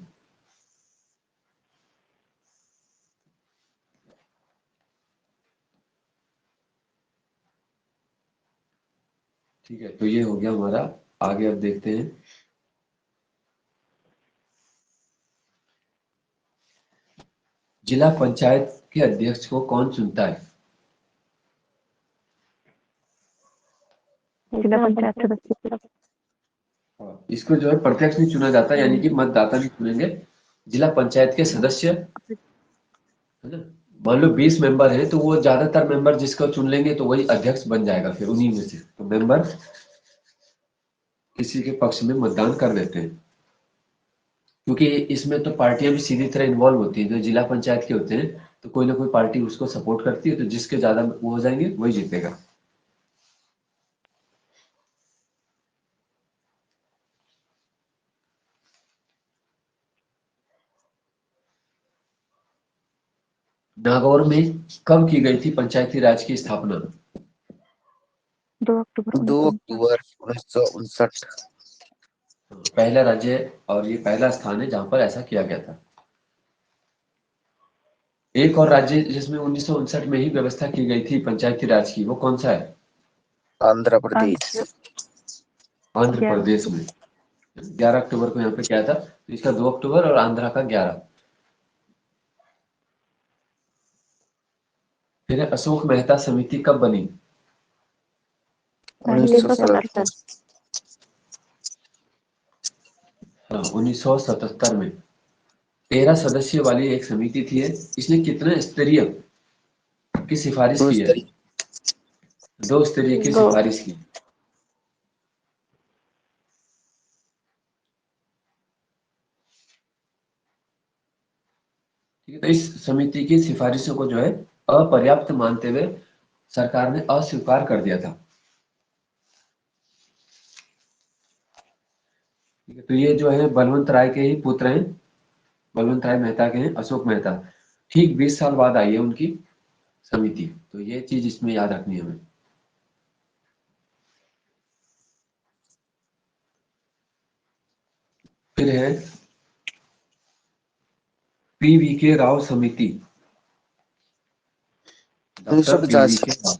ठीक है, तो ये हो गया हमारा। आगे अब देखते हैं। जिला पंचायत के अध्यक्ष को कौन चुनता है? जिला पंचायत सदस्य। इसको जो है प्रत्यक्ष नहीं चुना जाता, यानी कि मतदाता नहीं चुनेंगे, जिला पंचायत के सदस्य, है ना। मान लो 20 मेंबर हैं तो वो ज्यादातर मेंबर जिसको चुन लेंगे तो वही अध्यक्ष बन जाएगा फिर उन्हीं में से। तो मेंबर किसी के पक्ष में मतदान कर देते हैं, क्योंकि इसमें तो पार्टियां भी सीधी तरह इन्वॉल्व होती है। जो जिला पंचायत के होते हैं तो कोई ना कोई पार्टी उसको सपोर्ट करती है, तो जिसके ज्यादा वो हो जाएंगे वही जीतेगा। नागौर में कब की गई थी पंचायती राज की स्थापना? 2 अक्टूबर 2 1959। अक्टूबर 1959। पहला राज्य और ये पहला स्थान है जहां पर ऐसा किया गया था। एक और राज्य जिसमें 1959 में ही व्यवस्था की गई थी पंचायती राज की, वो कौन सा है? आंध्र प्रदेश। आंध्र 11 प्रदेश में 11 अक्टूबर को यहाँ पे क्या था, तो इसका 2 अक्टूबर और आंध्रा का 11। फिर अशोक मेहता समिति कब बनी? 1977 हाँ, 1977 में। 13 सदस्य वाली एक समिति थी। इसने कितने स्तरीय की सिफारिश की है? 2 स्तरीय की 2 सिफारिश की। ठीक है, तो इस समिति की सिफारिशों को जो है अपर्याप्त मानते हुए सरकार ने अस्वीकार कर दिया था। ठीक है, तो ये जो है बलवंत राय के ही पुत्र हैं, बलवंत राय मेहता के हैं, अशोक मेहता। ठीक 20 साल बाद आई है उनकी समिति, तो ये चीज इसमें याद रखनी है हमें। फिर है पीवी के राव समिति, डॉक्टर पीवी 1950। के राव,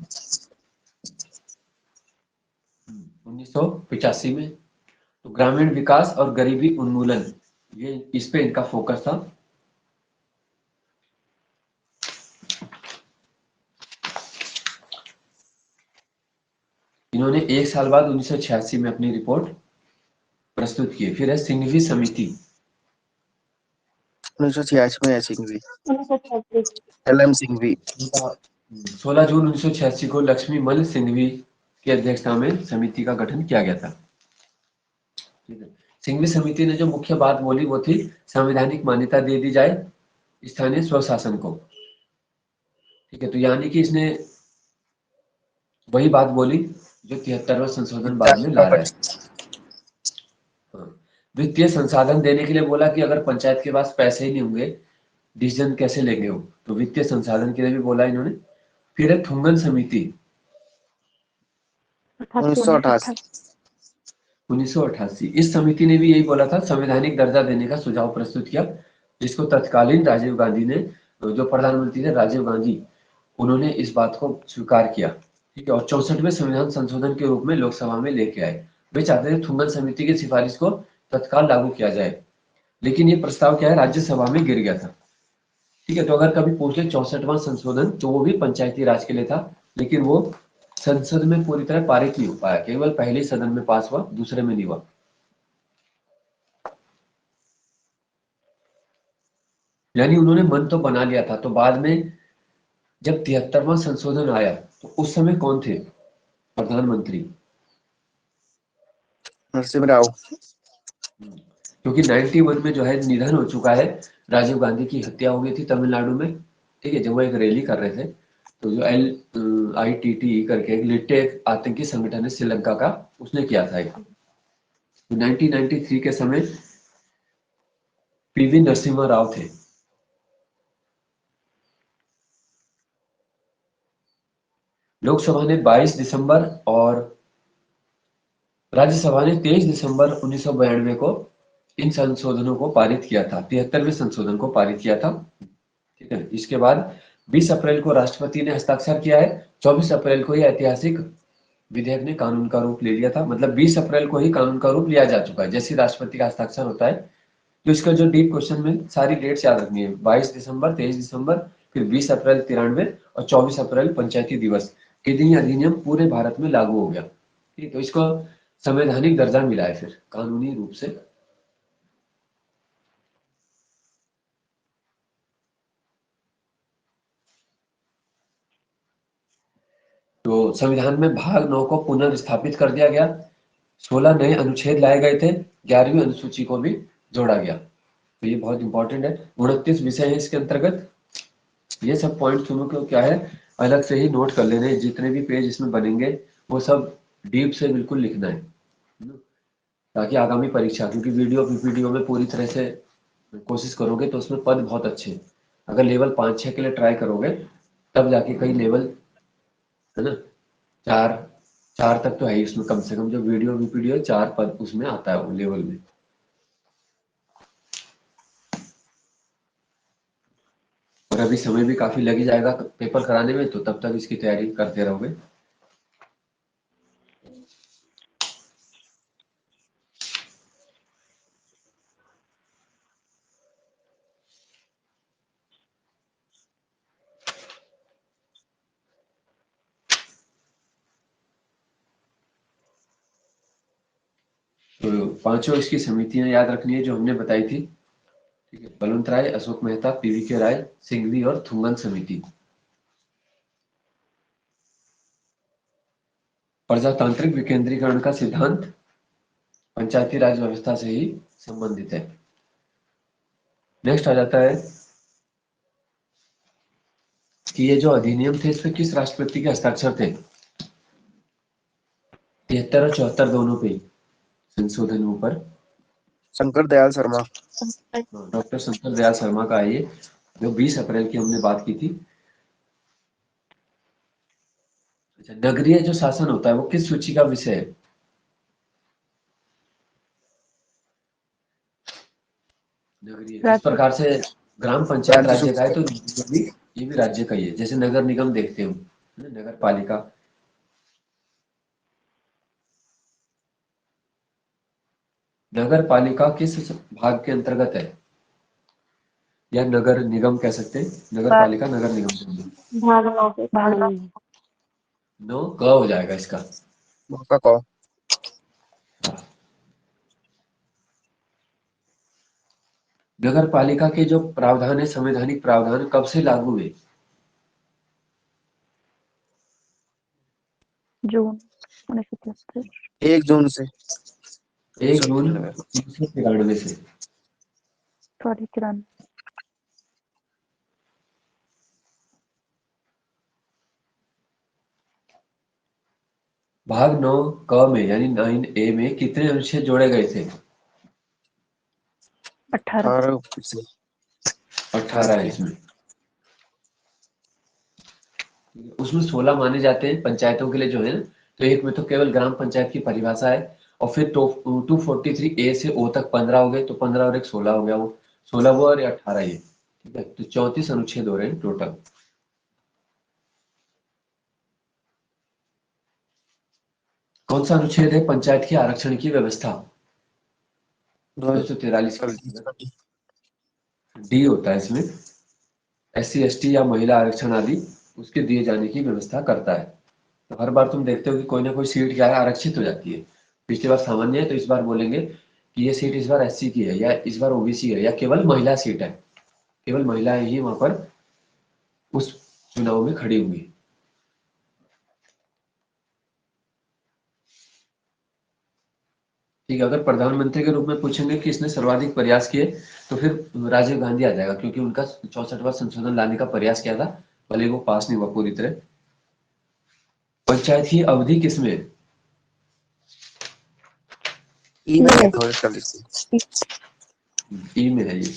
1985 में। तो ग्रामीण विकास और गरीबी उन्मूलन, ये इस पे इनका फोकस था। इन्होंने 1 साल बाद 1986 में अपनी रिपोर्ट प्रस्तुत की। फिर है सिंघवी समिति, 1986 में है सिंघवी, LM सिंघवी। 16 जून 1986 को लक्ष्मी मल सिंघवी की अध्यक्षता में समिति का गठन किया गया था। ठीक है, सिंघवी समिति ने जो मुख्य बात बोली वो थी संवैधानिक मान्यता दे दी जाए स्थानीय स्वशासन को। ठीक है, तो यानी कि इसने वही बात बोली जो 73वां संशोधन बाद में ला रहा है। हाँ, वित्तीय संसाधन देने के लिए बोला कि अगर पंचायत के पास पैसे ही नहीं होंगे डिसीजन कैसे लेंगे हो, तो वित्तीय संसाधन के लिए भी बोला इन्होंने। फिर है थुंगन समिति, 1988। 1988। इस समिति ने भी यही बोला था, संवैधानिक दर्जा देने का सुझाव प्रस्तुत किया, जिसको तत्कालीन राजीव गांधी ने, जो प्रधानमंत्री थे राजीव गांधी, उन्होंने इस बात को स्वीकार किया। ठीक है, और 64वें संविधान संशोधन के रूप में लोकसभा में लेके आए। वे चाहते थे थुंगन समिति की सिफारिश को तत्काल लागू किया जाए, लेकिन ये प्रस्ताव क्या है, राज्यसभा में गिर गया था। ठीक है, तो अगर कभी पूछे 64वां संशोधन, तो वो भी पंचायती राज के लिए था, लेकिन वो संसद में पूरी तरह पारित नहीं हो पाया, केवल पहले सदन में पास हुआ, दूसरे में नहीं हुआ। यानी उन्होंने मन तो बना लिया था। तो बाद में जब 73वां संशोधन आया, तो उस समय कौन थे प्रधानमंत्री? नरसिम्हा राव। क्योंकि 91 में जो है निधन हो चुका है, राजीव गांधी की हत्या हो गई थी तमिलनाडु में। ठीक है, जब वो एक रैली कर रहे थे, तो जो LITT करके एक लिट्टे आतंकी संगठन है श्रीलंका का, उसने किया था एक। 1993 के समय PV नरसिम्हा राव थे। लोकसभा ने 22 दिसंबर और राज्यसभा ने 23 दिसंबर 1992 को इन संशोधनों को पारित किया था, 73वें संशोधन को पारित किया था। ठीक है, इसके बाद 20 अप्रैल को राष्ट्रपति ने हस्ताक्षर किया है, 24 अप्रैल को यह ऐतिहासिक विधेयक ने कानून का रूप ले लिया था। मतलब 20 अप्रैल को ही कानून का रूप लिया जा चुका है, जैसे राष्ट्रपति का हस्ताक्षर होता है। तो इसका जो डीप क्वेश्चन में सारी डेट्स याद रखनी है, 22 दिसंबर, 23 दिसंबर, फिर 20 अप्रैल 93 और 24 अप्रैल पंचायती दिवस के दिन यह अधिनियम पूरे भारत में लागू हो गया। ठीक, तो इसको संवैधानिक दर्जा मिला है फिर कानूनी रूप से। तो संविधान में भाग 9 को पुनर्स्थापित कर दिया गया, 16 नए अनुच्छेद लाए गए थे, 11वीं अनुसूची को भी जोड़ा गया। तो ये बहुत इंपॉर्टेंट है। 29 विषय है इसके अंतर्गत। ये सब पॉइंट तुमको क्या है, अलग से ही नोट कर लेने, जितने भी पेज इसमें बनेंगे वो सब डीप से बिल्कुल लिखना है, ताकि आगामी परीक्षा, क्योंकि वीडियो PPTO में पूरी तरह से कोशिश करोगे तो उसमें पद बहुत अच्छे, अगर लेवल 5-6 के लिए ट्राई करोगे तब जाके कई लेवल, है ना, 4 तक तो है ही उसमें, कम से कम जो वीडियो PPTO है 4 पद उसमें आता है वो लेवल में। और अभी समय भी काफी लग ही जाएगा पेपर कराने में, तो तब तक इसकी तैयारी करते रहोगे। तो पांचों इसकी समितियां याद रखनी है जो हमने बताई थी, ठीक है। बलवंत राय, अशोक मेहता, पीवी के राय, सिंघवी और थुंगन समिति। प्रजातांत्रिक विकेंद्रीकरण का सिद्धांत पंचायती राज व्यवस्था से ही संबंधित है। नेक्स्ट आ जाता है कि ये जो अधिनियम थे इसमें किस राष्ट्रपति के हस्ताक्षर थे। 73 और 74 दोनों पे संशोधनों पर शंकर दयाल शर्मा। डॉक्टर शंकर दयाल शर्मा का है ये, जो 20 अप्रैल की हमने बात की थी। अच्छा, नगरीय जो शासन होता है वो किस सूची का विषय है। नगरीय जिस प्रकार से ग्राम पंचायत राज्य राज्य का है, तो सूची। ये भी राज्य का ही है। जैसे नगर निगम देखते हो, नगर पालिका। नगर पालिका किस भाग के अंतर्गत है, या नगर निगम कह सकते हैं, नगर पालिका नगर निगम। भाग नो क हो जाएगा इसका। मौका को। नगर पालिका के जो प्रावधान है, संवैधानिक प्रावधान कब से लागू हुए। जून 1973। 1 जून से 1 जून 1993। 1993 से। सॉरी 93। भाग 9 क में यानी 9A में कितने अनुच्छेद जोड़े गए थे। 18। 18 से 18 है इसमें। उसमें 16 माने जाते हैं पंचायतों के लिए जो है ना। तो एक में तो केवल ग्राम पंचायत की परिभाषा है, और फिर 243A से O तक 15 हो गए, तो 15 और एक 16 हो गया, वो 16 वो और 18 ये, ठीक है। तो 34 अनुच्छेद हो रहे हैं टोटल। कौन सा अनुच्छेद है पंचायत की आरक्षण की व्यवस्था। 243 डी होता है इसमें। SC ST या महिला आरक्षण आदि उसके दिए जाने की व्यवस्था करता है। तो हर बार तुम देखते हो कि कोई ना कोई सीट क्या है, आरक्षित हो जाती है। पिछली बार सामान्य है, तो इस बार बोलेंगे कि ये सीट इस बार SC की है, या इस बार OBC है, या केवल महिला सीट है, केवल महिलाएं ही वहां पर उस चुनाव में खड़ी हुई। ठीक है। अगर प्रधानमंत्री के रूप में पूछेंगे कि इसने सर्वाधिक प्रयास किए, तो फिर राजीव गांधी आ जाएगा, क्योंकि उनका 64वां संशोधन लाने का प्रयास किया था, भले वो पास नहीं हुआ पूरी तरह। पंचायत की अवधि किसमें है? ई में 2040 से। ई में है ये।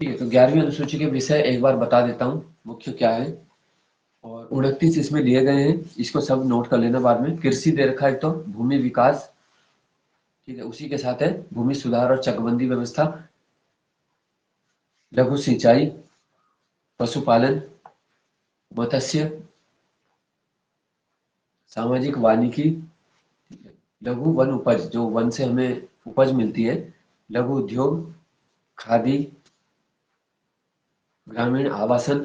ठीक है। तो 11वीं अनुसूची के विषय एक बार बता देता हूँ मुख्य क्या है, और 29 इसमें दिए गए हैं, इसको सब नोट कर लेना बाद में। कृषि दे रखा है, तो भूमि विकास, ठीक है, उसी के साथ है भूमि सुधार और चकबंदी व्यवस्था, लघु सिंचाई, पशुपालन, मत्स्य, सामाजिक वानिकी, लघु वन उपज, जो वन से हमें उपज मिलती है, लघु उद्योग, खादी, ग्रामीण आवासन,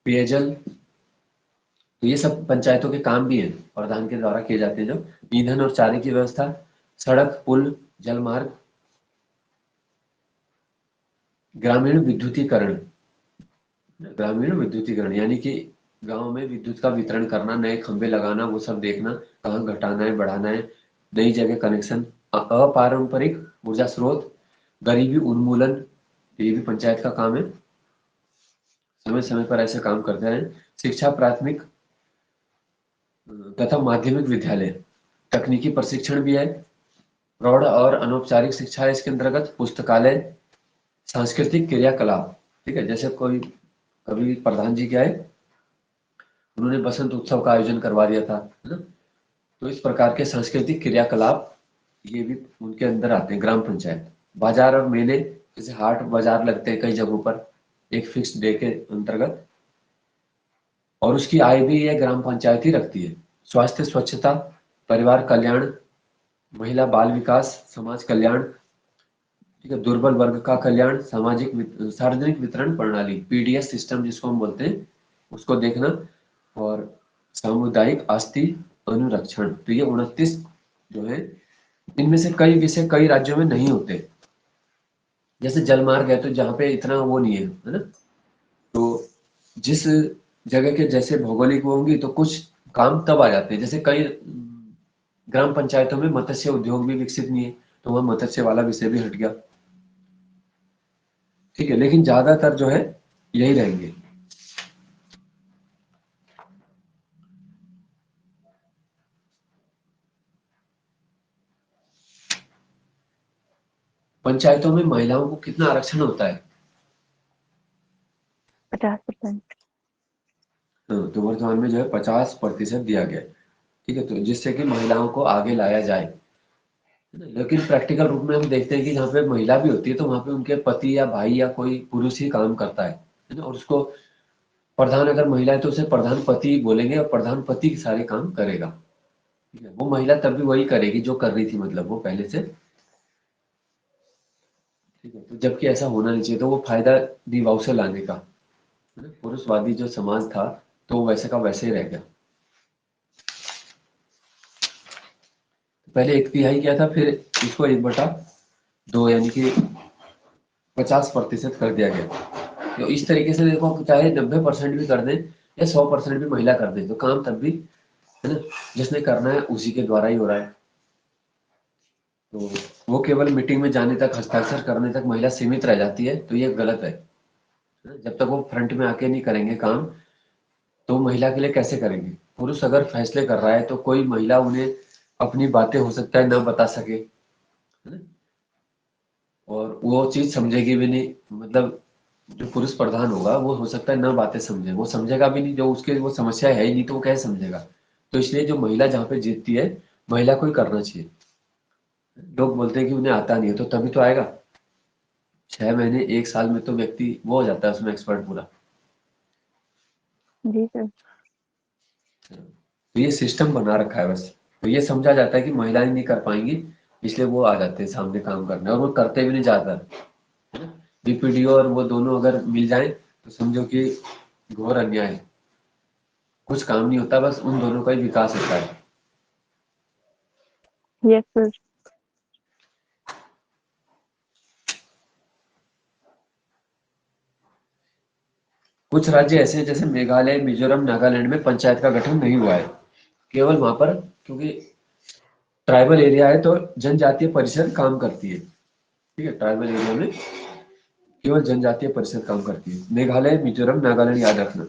पेयजल। तो ये सब पंचायतों के काम भी हैं, प्रधान के द्वारा किए जाते हैं। जो ईंधन और चारे की व्यवस्था, सड़क, पुल, जलमार्ग, ग्रामीण विद्युतीकरण। ग्रामीण विद्युतीकरण यानी कि गांव में विद्युत का वितरण करना, नए खंभे लगाना, वो सब देखना, कहाँ घटाना है बढ़ाना है, नई जगह कनेक्शन। अपारंपरिक ऊर्जा स्रोत, गरीबी उन्मूलन, ये भी पंचायत का काम है, समय समय पर ऐसे काम करते हैं। शिक्षा प्राथमिक तथा माध्यमिक विद्यालय, तकनीकी प्रशिक्षण भी है, प्रौढ़ और अनौपचारिक शिक्षा है इसके अंतर्गत, पुस्तकालय, सांस्कृतिक क्रियाकलाप, ठीक है। जैसे कोई कभी प्रधान जी क्या है, उन्होंने बसंत उत्सव का आयोजन करवा दिया था, है ना। तो इस प्रकार के सांस्कृतिक क्रियाकलाप ये भी उनके अंदर आते हैं ग्राम पंचायत। बाजार और मेले, जैसे हाट बाजार लगते हैं कई जगहों पर एक फिक्स डे के अंतर्गत, और उसकी आय भी ये ग्राम पंचायत ही रखती है। स्वास्थ्य स्वच्छता, परिवार कल्याण, महिला बाल विकास, समाज कल्याण, ठीक है, दुर्बल वर्ग का कल्याण, सार्वजनिक वितरण प्रणाली, पीडीएस सिस्टम जिसको हम बोलते हैं, उसको देखना, और सामुदायिक आस्ति अनुरक्षण। तो ये 29 जो है, इनमें से कई विषय कई राज्यों में नहीं होते। जैसे जलमार्ग है तो जहाँ पे इतना वो नहीं है ना, तो जिस जगह के जैसे भौगोलिक वो होंगी तो कुछ काम तब आ जाते हैं। जैसे कई ग्राम पंचायतों में मत्स्य उद्योग भी विकसित नहीं है, तो वह मत्स्य वाला विषय भी हट गया। ठीक है, लेकिन ज्यादातर जो है यही रहेंगे। पंचायतों में महिलाओं को कितना आरक्षण होता है? 50%। तो वर्तमान में जो है 50% दिया गया है। ठीक है, तो जिससे कि महिलाओं को आगे लाया जाए, है ना? लेकिन प्रैक्टिकल रूप में हम देखते हैं कि जहाँ पे महिला भी होती है तो वहां पे उनके पति या भाई या कोई पुरुष ही काम करता है ना? और उसको प्रधान अगर महिला है तो उसे प्रधान पति बोलेंगे, और प्रधान पति के सारे काम करेगा। ठीक है, वो महिला तब भी वही करेगी जो कर रही थी, मतलब वो पहले से। ठीक है, तो जबकि ऐसा होना नहीं चाहिए, तो वो फायदा निभाव से लाने का, है ना? पुरुषवादी जो समाज था तो वो वैसे का वैसे ही रह गया। पहले 1/3 किया था, फिर इसको 1/2 यानी कि 50% कर दिया गया। तो इस तरीके से देखो, चाहे 90% भी कर दें या 100% भी महिला कर दें तो काम तब भी, है ना, जिसने करना है उसी के द्वारा ही हो रहा है। तो वो केवल मीटिंग में जाने तक, हस्ताक्षर करने तक महिला सीमित रह जाती है, तो ये गलत है। जब तक वो फ्रंट में आके नहीं करेंगे काम, तो महिला के लिए कैसे करेंगे? पुरुष अगर फैसले कर रहा है तो कोई महिला उन्हें अपनी बातें हो सकता है ना बता सके, है ना? और वो चीज समझेगी भी नहीं, मतलब जो पुरुष प्रधान होगा वो हो सकता है ना बातें समझे, वो समझेगा भी नहीं, जो उसके वो समस्या है ही नहीं तो वो कैसे समझेगा? तो इसलिए जो महिला जहाँ पे जीतती है, महिला को ही करना चाहिए। लोग बोलते हैं कि उन्हें आता नहीं है, तो तभी तो आएगा। 6 महीने 1 साल में तो व्यक्ति वो हो जाता है उसमें एक्सपर्ट पूरा। जी सर। तो ये सिस्टम बना रखा है बस। तो ये समझा जाता है कि महिलाएं नहीं कर पाएंगी, इसलिए वो आ जाते हैं सामने काम करने, और वो करते भी नहीं ज्यादा। बीपीडीओ और वो दोनों अगर मिल जाए तो समझो कि घोर अन्याय है। कुछ काम नहीं होता, बस उन दोनों का ही विकास होता है। Yes sir. कुछ राज्य ऐसे हैं जैसे मेघालय, मिजोरम, नागालैंड में पंचायत का गठन नहीं हुआ है। केवल वहां पर, क्योंकि ट्राइबल एरिया है तो जनजातीय परिषद काम करती है। ठीक है, ट्राइबल एरिया में केवल जनजातीय परिषद काम करती है। मेघालय, मिजोरम, नागालैंड याद रखना।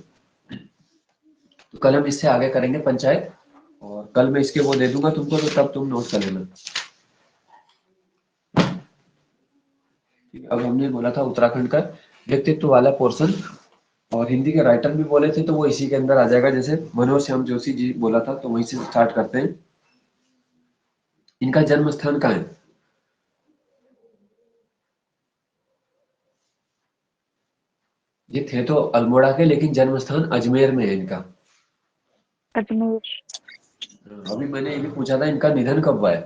तो कल हम इससे आगे करेंगे पंचायत, और कल मैं इसके वो दे दूंगा तुमको, तो तब तुम नोट कर लेना। ठीक है, अब हमने बोला था उत्तराखंड का व्यक्तित्व वाला पोर्शन, और हिंदी के राइटर भी बोले थे तो वो इसी के अंदर आ जाएगा। जैसे मनोज श्याम जोशी जी बोला था, तो वहीं से स्टार्ट करते हैं। इनका जन्म स्थान कहाँ है? ये थे तो अल्मोड़ा के, लेकिन जन्म स्थान अजमेर में है इनका। अजमेर। अभी मैंने ये भी पूछा था, इनका निधन कब हुआ है?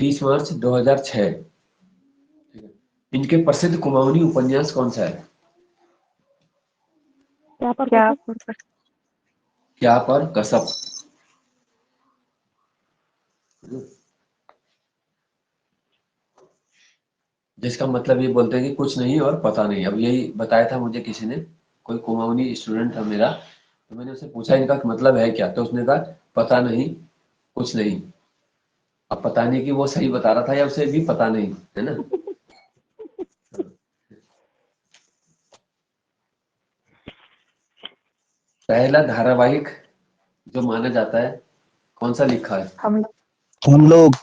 30 मार्च 2006। ठीक है, इनके प्रसिद्ध कुमाऊनी उपन्यास कौन सा है? क्या पर? क्या पर कसब। जिसका मतलब ये बोलते हैं कि कुछ नहीं और पता नहीं। अब यही बताया था मुझे किसी ने, कोई कुमाऊनी स्टूडेंट था मेरा, तो मैंने उससे पूछा इनका मतलब है क्या, तो उसने कहा पता नहीं, कुछ नहीं। अब पता नहीं कि वो सही बता रहा था या उसे भी पता नहीं, है ना? पहला धारावाहिक जो माना जाता है, कौन सा लिखा है? हम लोग। हम लोग।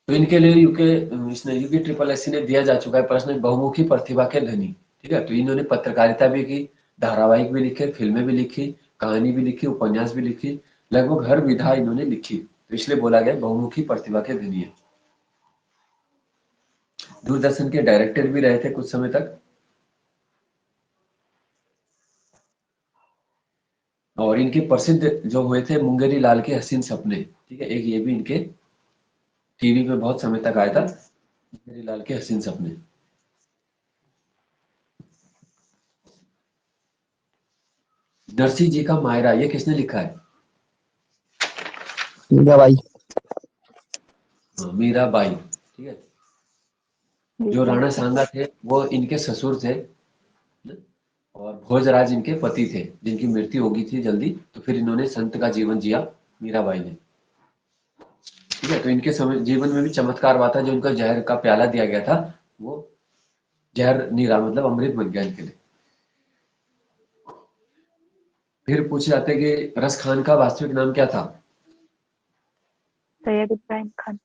तो इनके लिए यूके, इसने यूके ट्रिपल एससी ने दिया जा चुका है प्रश्न, बहुमुखी प्रतिभा के धनी। ठीक है, तो इन्होंने पत्रकारिता भी की, धारावाहिक भी लिखे, फिल्में भी लिखी, कहानी भी लिखी, उपन्यास भी लिखी, लगभग हर विधा इन्होंने लिखी, तो इसलिए बोला गया बहुमुखी प्रतिभा के धनी है। दूरदर्शन के डायरेक्टर भी रहे थे कुछ समय तक, और इनके प्रसिद्ध जो हुए थे मुंगेरी लाल के हसीन सपने। ठीक है, एक ये भी इनके टीवी पे बहुत समय तक आया था, मेरी लाल के हसीन सपने। नरसिंह जी का मायरा, ये किसने लिखा है? मीराबाई। मीराबाई, ठीक है। जो जी राणा सांगा थे वो इनके ससुर थे, और भोजराज इनके पति थे, जिनकी मृत्यु हो गई थी जल्दी, तो फिर इन्होंने संत का जीवन जिया, मीराबाई ने। ठीक है, तो इनके समय जीवन में भी चमत्कार हुआ था, जो इनका जहर का प्याला दिया गया था, वो जहर नहीं रहा, मतलब अमृत बन गया इनके लिए। फिर पूछे जाते हैं कि रस खान का वास्तविक नाम क्या था? सैयद इब्राहिम खान।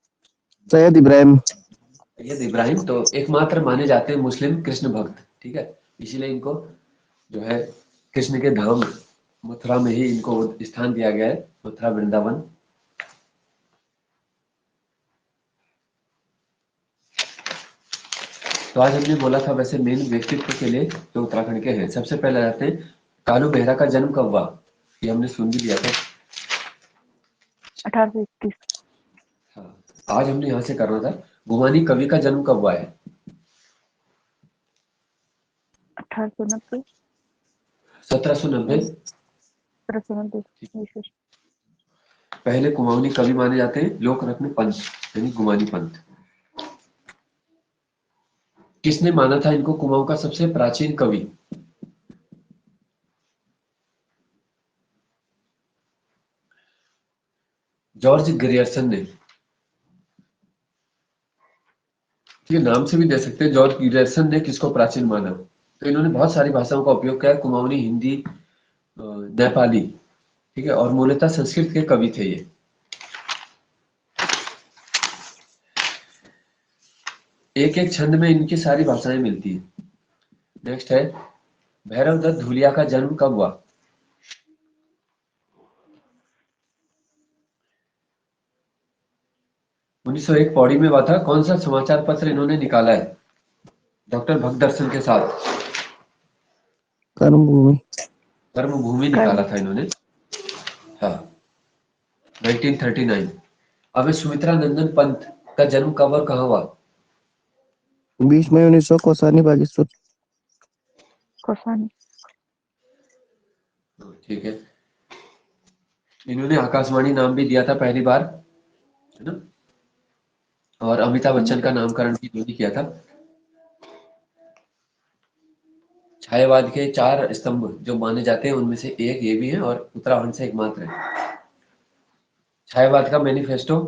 सैयद इब्राहिम। सैयद इब्राहिम, तो एकमात्र माने जाते हैं मुस्लिम कृष्ण भक्त, ठीक है। इसीलिए इनको जो है कृष्ण के धाम मथुरा में ही इनको स्थान दिया गया है, मथुरा वृंदावन। तो आज हमने बोला था वैसे मेन व्यक्तित्व के लिए जो उत्तराखंड के हैं, सबसे पहले आते हैं कालू मेहरा का जन्म कब हुआ, ये हमने सुन भी लिया था। 1821। हाँ, आज हमने यहाँ से करना था गुमानी कवि का जन्म कब हुआ है? 1890। 1790। 1790 ईस्वी। पहले कुमाऊनी कवि माने जाते हैं लोकरत्न पंत, यानी गुमानी पंत। किसने माना था इनको कुमाऊं का सबसे प्राचीन कवि? जॉर्ज ग्रियर्सन ने। ये नाम से भी दे सकते हैं, जॉर्ज ग्रियर्सन ने किसको प्राचीन माना? तो इन्होंने बहुत सारी भाषाओं का उपयोग किया, कुमाऊनी, हिंदी, नेपाली, ठीक है, और मूलतः संस्कृत के कवि थे ये। एक एक छंद में इनकी सारी भाषाएं मिलती है। नेक्स्ट है भैरव दत्त धुलिया का जन्म कब हुआ? 1901 पौड़ी में हुआ था। कौन सा समाचार पत्र इन्होंने निकाला है डॉक्टर भक्तदर्शन के साथ? कर्मभूमि। कर्मभूमि निकाला था इन्होंने, हाँ, 1939। अब सुमित्रा नंदन पंत का जन्म कब और कहाँ हुआ? 20 मई 1900 कौसानी बागेश्वर। कौसानी। ठीक है। इन्होंने आकाशवाणी नाम भी दिया था पहली बार, है ना, और अमिताभ बच्चन का नामकरण भी इन्होंने किया था। छायावाद के 4 स्तंभ जो माने जाते हैं उनमें से एक ये भी है, और उत्तराखंड से एकमात्र है। छायावाद का मैनिफेस्टो?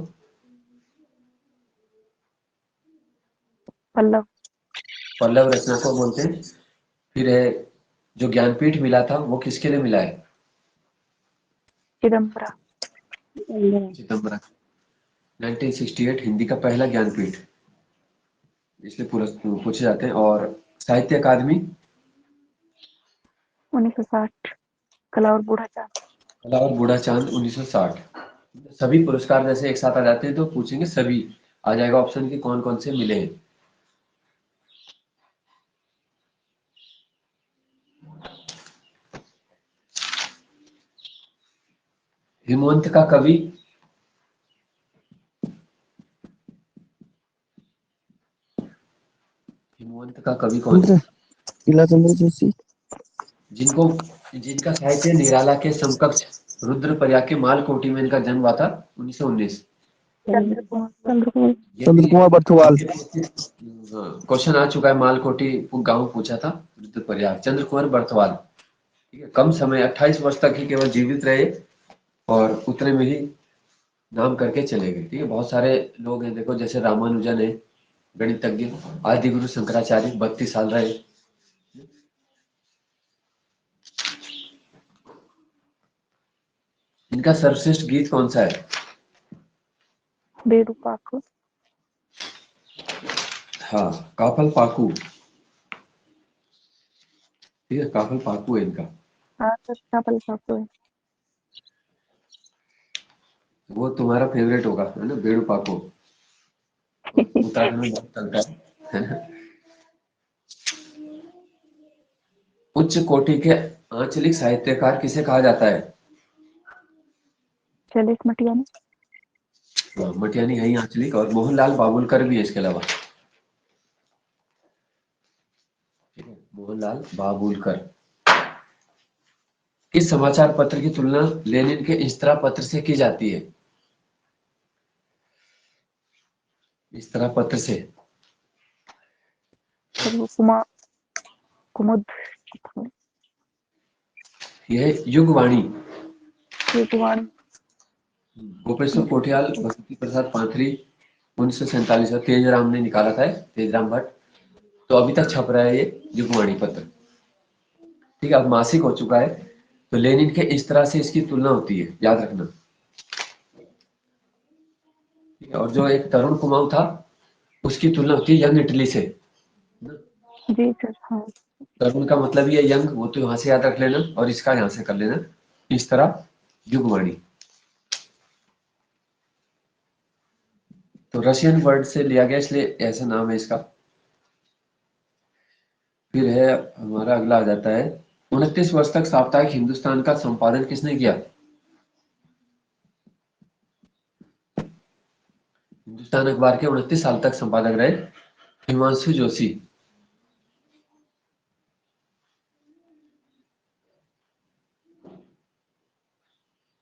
पल्लव। पल्लव रचना को बोलते हैं। फिर है जो ज्ञानपीठ मिला था वो किसके लिए मिला है? चिदम्बरा। चिदम्बरा। 1968 हिंदी का पहला ज्ञानपीठ, इसलिए पूछे जाते हैं। और साहित्य अकादमी? 1960। कला और बूढ़ा चाँद। कला और बूढ़ा चांद 1960। सभी पुरस्कार जैसे एक साथ आ जाते हैं तो पूछेंगे, सभी आ जाएगा ऑप्शन की कौन कौन से मिले हैं। हिमवंत का कवि? हिमवंत का कवि कौन है? लीला चंद्र जोशी। जिनको जिनका साहित्य निराला के समकक्ष रुद्रप्रयाग के मालकोटी में इनका जन्म हुआ था 1919। चंद्र कुमार बर्थवाल। क्वेश्चन आ चुका है, मालकोटी गांव पूछा था, रुद्रप्रयाग, चंद्र कुमार बर्थवाल। ठीक है, कम समय 28 वर्ष तक ही केवल जीवित रहे, और उतने में ही नाम करके चले गए। ठीक है, बहुत सारे लोग हैं देखो, जैसे रामानुजन है गणितज्ञ, आदि गुरु शंकराचार्य 32 साल रहे। इनका सर्वश्रेष्ठ गीत कौन सा है? बेड़ू पाखु। हाँ, काफल पाकू। ठीक है, काफल पाकू है इनका। हाँ सर, चावल पाखु है। वो तुम्हारा फेवरेट होगा, है ना, बेड़ू पाको, उत्तराखंड में बहुत चलता है ना? उच्च कोटि के आंचलिक साहित्यकार किसे कहा जाता है? शैलेश मटियानी। मटियानी है आंचलिक, और मोहनलाल बाबुलकर भी है इसके अलावा। ठीक है, मोहनलाल बाबुलकर। किस समाचार पत्र की तुलना लेनिन के इस्तरा पत्र से की जाती है? इस्तरा पत्र से। कुमुद, यह युगवाणी। युगवाणी, गोपेश्वर कोठियाल, भक्ति प्रसाद पांथरी, 1947 में तेजराम ने निकाला था, तेजराम भट्ट। तो अभी तक छप रहा है ये युगवाणी पत्र। ठीक है, अब मासिक हो चुका है। तो लेनिन के इस तरह से इसकी तुलना होती है, याद रखना। ठीक है, और जो एक तरुण कुमाऊं था उसकी तुलना होती है यंग इटली से। जी सर। हाँ, तरुण का मतलब ये यंग, वो तो यहाँ से याद रख लेना, और इसका यहाँ से कर लेना। इस तरह युगवाणी। तो रशियन वर्ड से लिया गया, इसलिए ऐसा नाम है इसका। फिर है हमारा अगला आ जाता है, 29 वर्ष तक साप्ताहिक हिंदुस्तान का संपादन किसने किया? हिंदुस्तान अखबार के 29 साल तक संपादक रहे हिमांशु जोशी।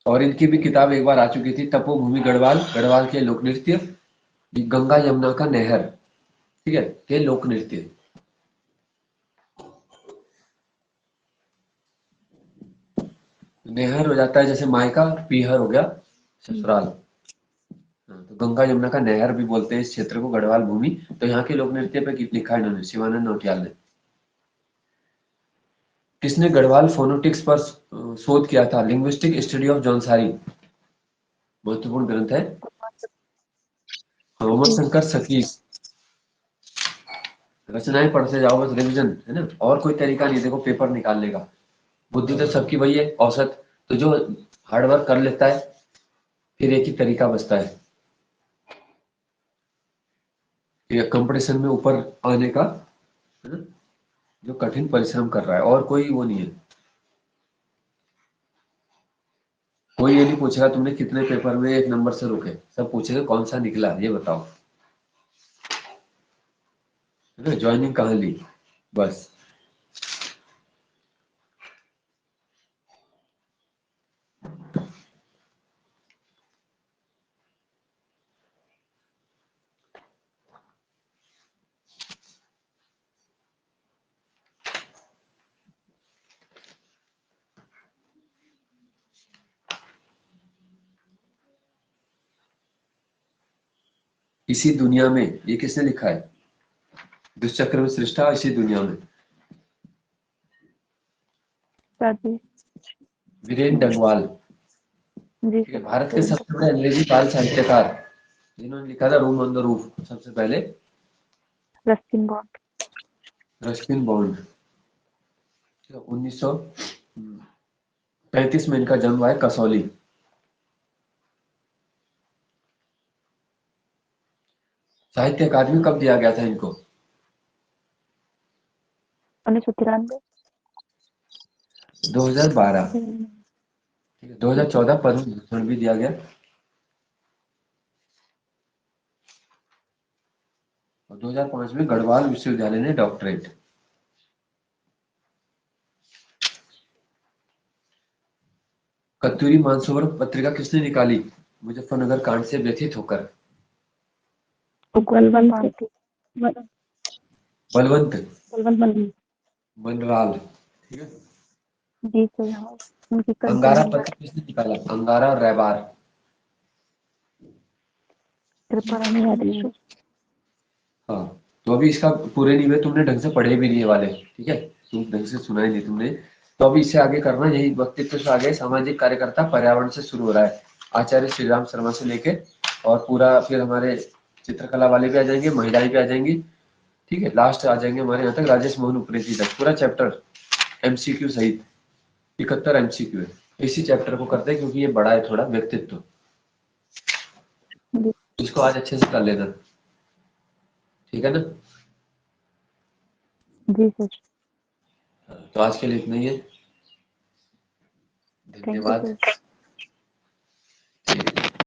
और इनकी भी किताब एक बार आ चुकी थी, तपोभूमि गढ़वाल, गढ़वाल के लोक नृत्य, गंगा यमुना का नहर। ठीक है, के लोक नृत्य। नहर हो जाता है जैसे मायका, पीहर हो गया ससुराल। हाँ, तो गंगा यमुना का नहर भी बोलते हैं इस क्षेत्र को, गढ़वाल भूमि। तो यहाँ के लोक नृत्य पे लिखा है इन्होंने, शिवानंद नौटियाल ने। किसने गढ़वाल फोनोटिक्स पर शोध किया था? लिंग्विस्टिक स्टडी ऑफ जौनसारी, महत्वपूर्ण ग्रंथ है। उमा शंकर सतीश। रचनाएं पढ़ते जाओ, बस रिवीजन है ना, और कोई तरीका नहीं देखो पेपर निकालने का। बुद्धि तो सबकी वही है, औसत। तो जो हार्डवर्क कर लेता है, फिर एक ही तरीका बचता है कि कंपटीशन में ऊपर आने का, है ना, जो कठिन परिश्रम कर रहा है, और कोई वो नहीं है। कोई ये नहीं पूछेगा तुमने कितने पेपर में एक नंबर से रुके, सब पूछेगा कौन सा निकला ये बताओ, है ना, ज्वाइनिंग कहाँ ली, बस। इसी दुनिया में, ये किसने लिखा है? दुष्चक्र में सृष्टा, इसी दुनिया में। राजेश। वीरेन डगवाल। जी ठीक है, सर। भारत के सबसे बड़े अंग्रेजी बाल साहित्यकार जिन्होंने लिखा था रूम ऑन द रूफ सबसे पहले? Ruskin bond. Ruskin bond. 1935 में इनका जन्म हुआ है, कसौली। साहित्य अकादमी कब दिया गया था इनको? 1993। 2012। ठीक है, 2014 पद्म भूषण भी दिया गया। और 2005 में गढ़वाल विश्वविद्यालय ने डॉक्टरेट। कस्तूरी मानसरोवर पत्रिका किसने निकाली मुजफ्फरनगर कांड से व्यथित होकर? बलवंत बलवंत बलवंत बनराल। ठीक है। जी सर। हाँ, उनकी अंगारा कंटेंट पत्र किसने निकाला? अंगारा और रैबार। कृपरानी आदेश। हाँ, तो अभी इसका पूरे नहीं हुए, तुमने ढंग से पढ़े भी नहीं ये वाले। ठीक है, तुम ढंग से सुना ही नहीं तुमने। तो अभी इससे आगे करना, यही व्यक्तित्व से आगे सामाजिक कार्यकर्ता पर्यावरण से शुरू हो रहा है, आचार्य श्री राम शर्मा से लेके, और पूरा फिर हमारे चित्रकला वाले भी आ जाएंगे, महिलाएं भी आ जाएंगी। ठीक है, लास्ट आ जाएंगे हमारे यहाँ तक राजेश मोहन उप्रेती तक, पूरा चैप्टर एमसीक्यू सहित 71 एमसीक्यू है। इसी चैप्टर को करते हैं क्योंकि ये बड़ा है थोड़ा, व्यक्तित्व। इसको आज अच्छे से कर लेना, ठीक है ना। जी सर। तो आज के लिए इतना ही है। थैंक यू धन्यवाद। सर।